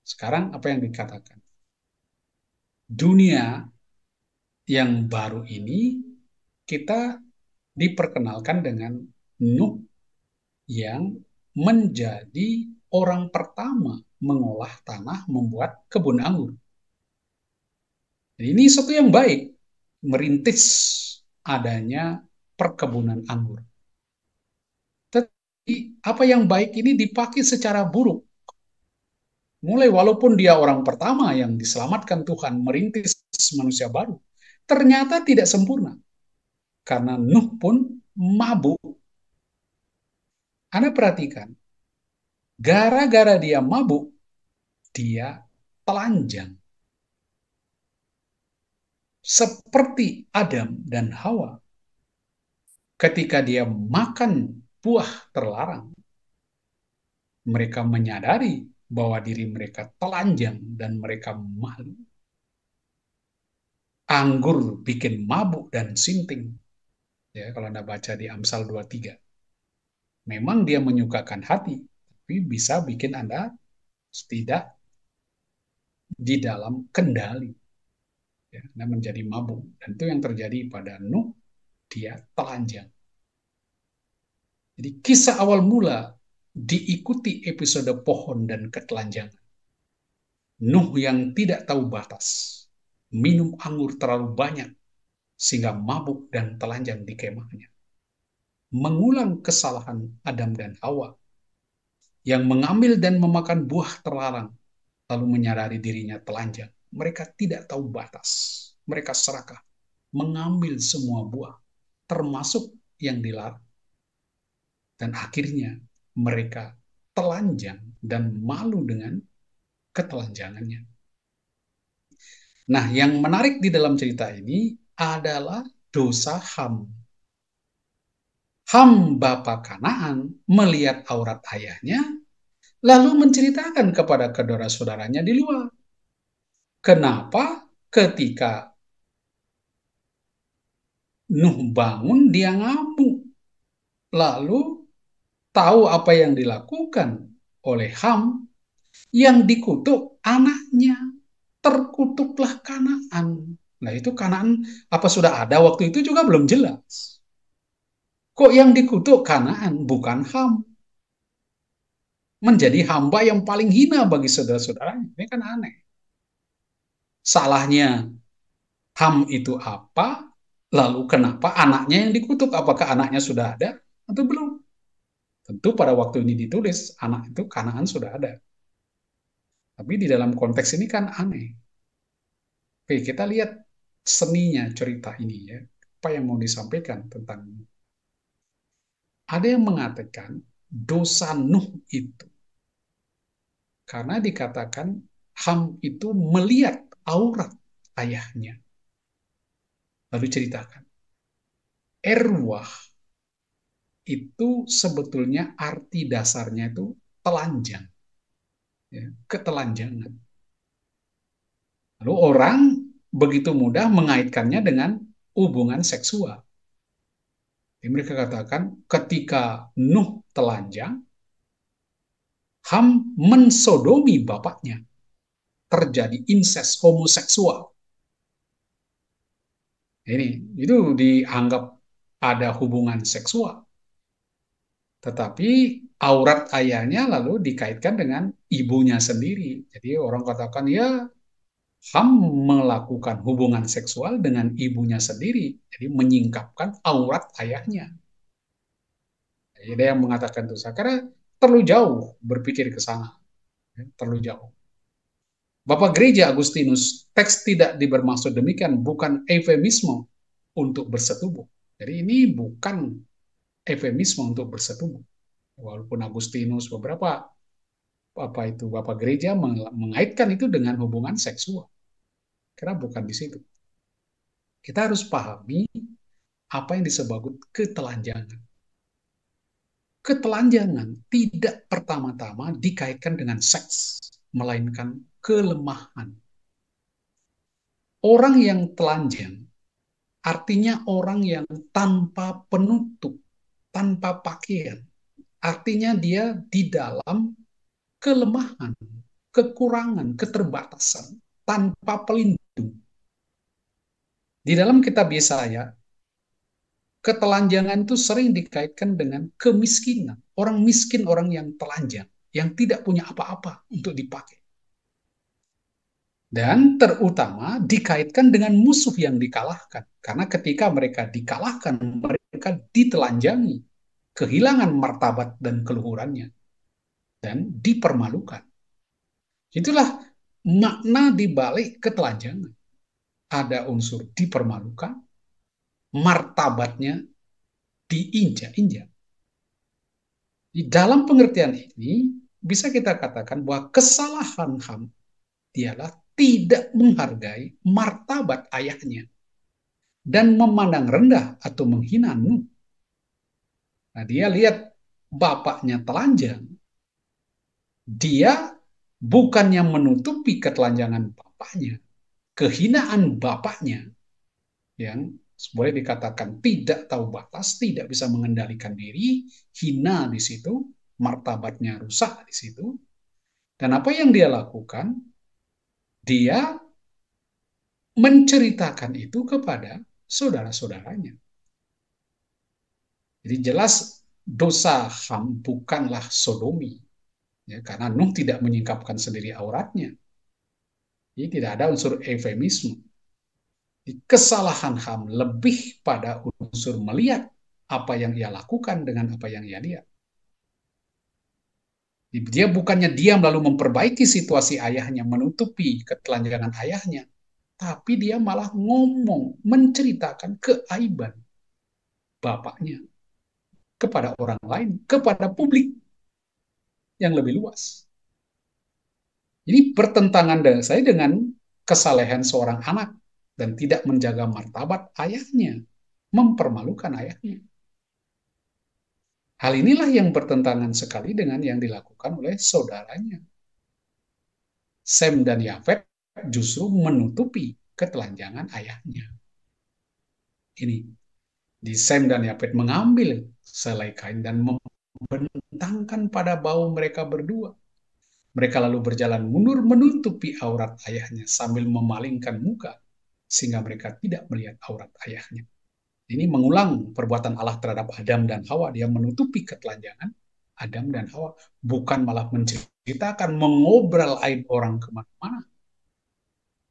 Sekarang apa yang dikatakan? Dunia yang baru ini kita diperkenalkan dengan Nuh yang menjadi orang pertama mengolah tanah membuat kebun anggur. Jadi ini sesuatu yang baik, merintis adanya perkebunan anggur. Tetapi apa yang baik ini dipakai secara buruk. Mulai walaupun dia orang pertama yang diselamatkan Tuhan merintis manusia baru, ternyata tidak sempurna. Karena Nuh pun mabuk. Anda perhatikan, gara-gara dia mabuk, dia telanjang. Seperti Adam dan Hawa. Ketika dia makan buah terlarang, mereka menyadari bahwa diri mereka telanjang dan mereka malu. Anggur bikin mabuk dan sinting. Ya, kalau Anda baca di Amsal 23. Memang dia menyukakan hati, tapi bisa bikin Anda tidak di dalam kendali. Ya, Anda menjadi mabuk. Dan itu yang terjadi pada Nuh, dia telanjang. Jadi kisah awal mula diikuti episode pohon dan ketelanjangan. Nuh yang tidak tahu batas, minum anggur terlalu banyak, sehingga mabuk dan telanjang di kemahnya. Mengulang kesalahan Adam dan Hawa, yang mengambil dan memakan buah terlarang, lalu menyadari dirinya telanjang. Mereka tidak tahu batas. Mereka serakah, mengambil semua buah, termasuk yang dilarang. Dan akhirnya mereka telanjang dan malu dengan ketelanjangannya. Nah, yang menarik di dalam cerita ini adalah dosa Ham. Ham, bapa Kanaan, melihat aurat ayahnya, lalu menceritakan kepada saudara-saudaranya di luar. Kenapa ketika Nuh bangun, dia ngamuk. Lalu tahu apa yang dilakukan oleh Ham, yang dikutuk anaknya. Terkutuklah Kanaan. Nah itu Kanaan apa sudah ada waktu itu juga belum jelas. Kok yang dikutuk Kanaan bukan Ham? Menjadi hamba yang paling hina bagi saudara-saudaranya. Ini kan aneh. Salahnya Ham itu apa? Lalu kenapa anaknya yang dikutuk? Apakah anaknya sudah ada atau belum? Tentu pada waktu ini ditulis, anak itu Kanaan sudah ada. Tapi di dalam konteks ini kan aneh. Oke, kita lihat seninya cerita ini ya. Apa yang mau disampaikan tentang ini? Ada yang mengatakan dosa Nuh itu karena dikatakan Ham itu melihat aurat ayahnya. Lalu ceritakan. Erwah itu sebetulnya arti dasarnya itu telanjang. Ya, ketelanjangan. Lalu orang begitu mudah mengaitkannya dengan hubungan seksual. Jadi mereka katakan ketika Nuh telanjang, Ham mensodomi bapaknya. Terjadi incest homoseksual. Ini itu dianggap ada hubungan seksual. Tetapi aurat ayahnya lalu dikaitkan dengan ibunya sendiri. Jadi orang katakan ya Ham melakukan hubungan seksual dengan ibunya sendiri. Jadi menyingkapkan aurat ayahnya. Jadi ada yang mengatakan itu karena terlalu jauh berpikir ke sana. Terlalu jauh. Bapak Gereja Agustinus, teks tidak bermaksud demikian, bukan eufemisme untuk bersetubuh. Jadi ini bukan eufemisme untuk bersetubuh. Walaupun Agustinus beberapa Bapak Gereja mengaitkan itu dengan hubungan seksual. Karena bukan di situ. Kita harus pahami apa yang disebut ketelanjangan. Ketelanjangan tidak pertama-tama dikaitkan dengan seks, melainkan kelemahan. Orang yang telanjang artinya orang yang tanpa penutup, tanpa pakaian. Artinya dia di dalam kelemahan, kekurangan, keterbatasan, tanpa pelindung. Di dalam kitab Yesaya, ketelanjangan itu sering dikaitkan dengan kemiskinan. Orang miskin, orang yang telanjang. yang tidak punya apa-apa untuk dipakai. Dan terutama dikaitkan dengan musuh yang dikalahkan. Karena ketika mereka dikalahkan, mereka ditelanjangi, kehilangan martabat dan keluhurannya, dan dipermalukan. Itulah makna dibalik ketelanjangan. Ada unsur dipermalukan, martabatnya diinjak-injak. Di dalam pengertian ini, bisa kita katakan bahwa kesalahan Ham ialah tidak menghargai martabat ayahnya dan memandang rendah atau menghina Nuh. Nah, dia lihat bapaknya telanjang. Dia bukannya menutupi ketelanjangan bapaknya, kehinaan bapaknya yang boleh dikatakan tidak tahu batas, tidak bisa mengendalikan diri, hina di situ, martabatnya rusak di situ. Dan apa yang dia lakukan? Dia menceritakan itu kepada saudara-saudaranya. Jadi jelas dosa Ham bukanlah sodomi, ya, karena Nuh tidak menyingkapkan sendiri auratnya. Jadi tidak ada unsur eufemisme. Kesalahan Ham lebih pada unsur melihat apa yang ia lakukan dengan apa yang ia lihat. Dia bukannya diam lalu memperbaiki situasi ayahnya, menutupi ketelanjangan ayahnya, tapi dia malah ngomong, menceritakan keaiban bapaknya kepada orang lain, kepada publik yang lebih luas. Ini bertentangan dengan saya dengan kesalehan seorang anak dan tidak menjaga martabat ayahnya, mempermalukan ayahnya. Hal inilah yang bertentangan sekali dengan yang dilakukan oleh saudaranya. Sem dan Yafet justru menutupi ketelanjangan ayahnya. Ini di Sem dan Yafet mengambil selai kain dan membentangkan pada bau mereka berdua. Mereka lalu berjalan mundur menutupi aurat ayahnya sambil memalingkan muka sehingga mereka tidak melihat aurat ayahnya. Ini mengulang perbuatan Allah terhadap Adam dan Hawa. Dia menutupi ketelanjangan Adam dan Hawa, bukan malah menceritakan, mengobrol aib orang kemana-mana.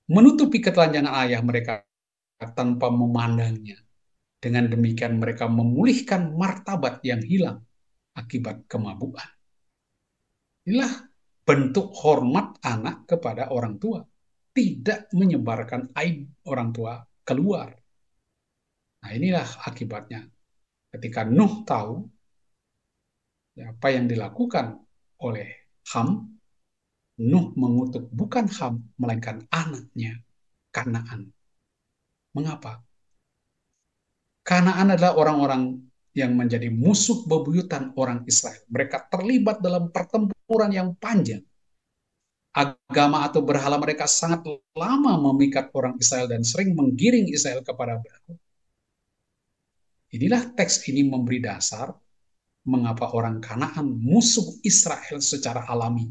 Menutupi ketelanjangan ayah mereka tanpa memandangnya. Dengan demikian mereka memulihkan martabat yang hilang akibat kemabukan. Inilah bentuk hormat anak kepada orang tua. Tidak menyebarkan aib orang tua keluar. Nah, inilah akibatnya. Ketika Nuh tahu apa yang dilakukan oleh Ham, Nuh mengutuk bukan Ham, melainkan anaknya, Kanaan. Mengapa? Kanaan adalah orang-orang yang menjadi musuh bebuyutan orang Israel. Mereka terlibat dalam pertempuran yang panjang. Agama atau berhala mereka sangat lama memikat orang Israel dan sering menggiring Israel kepada berhala. Inilah teks ini memberi dasar mengapa orang Kanaan musuh Israel secara alami.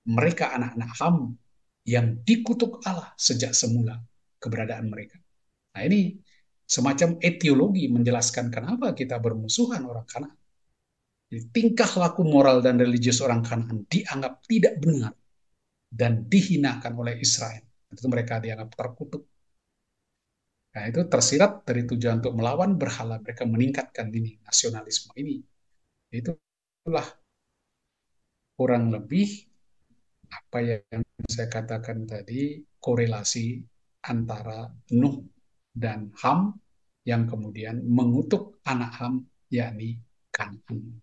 Mereka anak-anak Ham yang dikutuk Allah sejak semula keberadaan mereka. Nah, ini semacam etiologi menjelaskan kenapa kita bermusuhan orang Kanaan. Tingkah laku moral dan religius orang Kanaan dianggap tidak benar dan dihinakan oleh Israel. Itu mereka dianggap terkutuk. Nah, itu tersirat dari tujuan untuk melawan berhala. Mereka meningkatkan ini, nasionalisme ini. Itulah kurang lebih apa yang saya katakan tadi, korelasi antara Nuh dan Ham yang kemudian mengutuk anak Ham, yakni Kanaan.